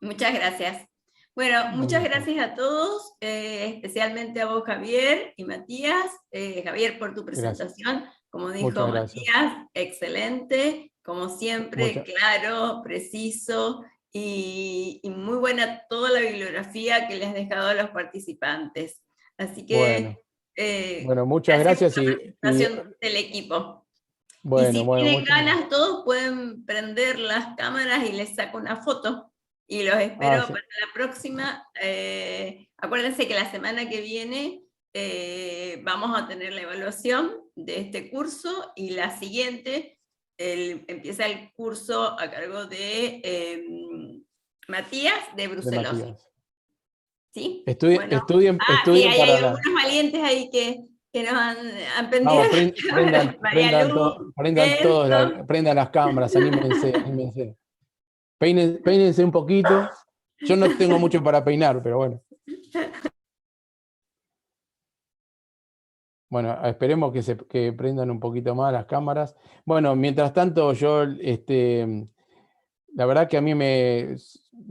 Muchas gracias. Bueno, muchas gracias a todos, especialmente a vos, Javier y Matías. Javier, por tu presentación, como dijo Matías, excelente, como siempre, claro, preciso, y muy buena toda la bibliografía que les has dejado a los participantes. Así que bueno, muchas gracias por la presentación del equipo. Bueno, y si tienen ganas, todos pueden prender las cámaras y les saco una foto. Y los espero para la próxima. Acuérdense que la semana que viene vamos a tener la evaluación de este curso, y la siguiente empieza el curso a cargo de Matías de brucelosis. ¿Sí? Estudien hay algunos valientes ahí que nos han prendido. Prendan las cámaras, anímense. Peínense un poquito. Yo no tengo mucho para peinar, pero bueno. Bueno, esperemos que prendan un poquito más las cámaras. Bueno, mientras tanto, yo, la verdad que a mí me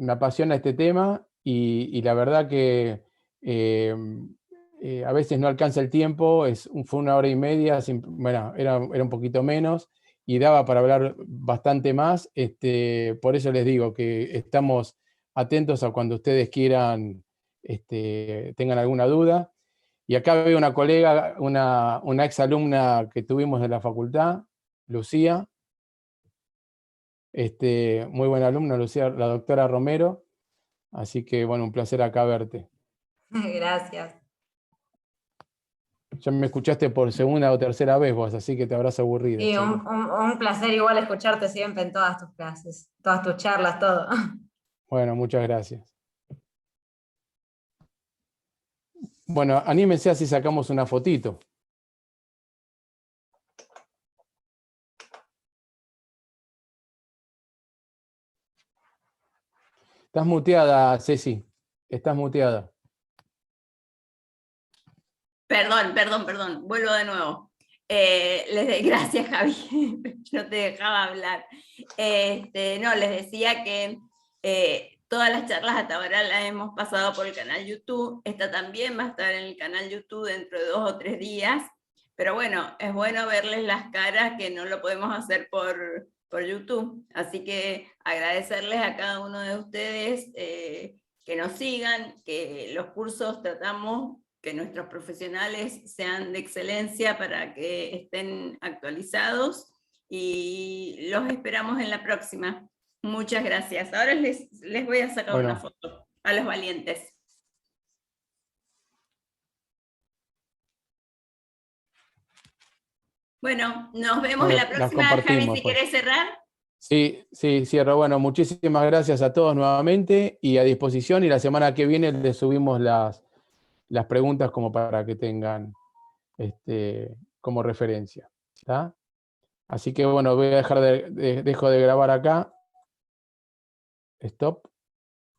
apasiona este tema, y la verdad que a veces no alcanza el tiempo, fue 1 hora y media, bueno, era un poquito menos, y daba para hablar bastante más. Por eso les digo que estamos atentos a cuando ustedes quieran, tengan alguna duda. Y acá veo una colega, una exalumna que tuvimos de la facultad, Lucía. Muy buena alumna, Lucía, la doctora Romero. Así que, bueno, un placer acá verte. Gracias. Ya me escuchaste por 2ª o 3ª vez vos, así que te habrás aburrido. Sí, un placer igual escucharte siempre en todas tus clases, todas tus charlas, todo. Bueno, muchas gracias. Bueno, anímense así sacamos una fotito. Estás muteada, Ceci. Estás muteada. Perdón. Vuelvo de nuevo. Gracias, Javier. No te dejaba hablar. No, les decía que todas las charlas hasta ahora las hemos pasado por el canal YouTube. Esta también va a estar en el canal YouTube dentro de 2 o 3 días. Pero bueno, es bueno verles las caras, que no lo podemos hacer por YouTube. Así que agradecerles a cada uno de ustedes que nos sigan, que los cursos tratamos que nuestros profesionales sean de excelencia para que estén actualizados, y los esperamos en la próxima. Muchas gracias. Ahora les voy a sacar una foto a los valientes. Bueno, nos vemos en la próxima. Javi, si querés cerrar. Sí, sí, cierro. Bueno, muchísimas gracias a todos nuevamente y a disposición. Y la semana que viene les subimos las preguntas como para que tengan como referencia. ¿Está? Así que bueno, voy a dejar dejo de grabar acá. Stop.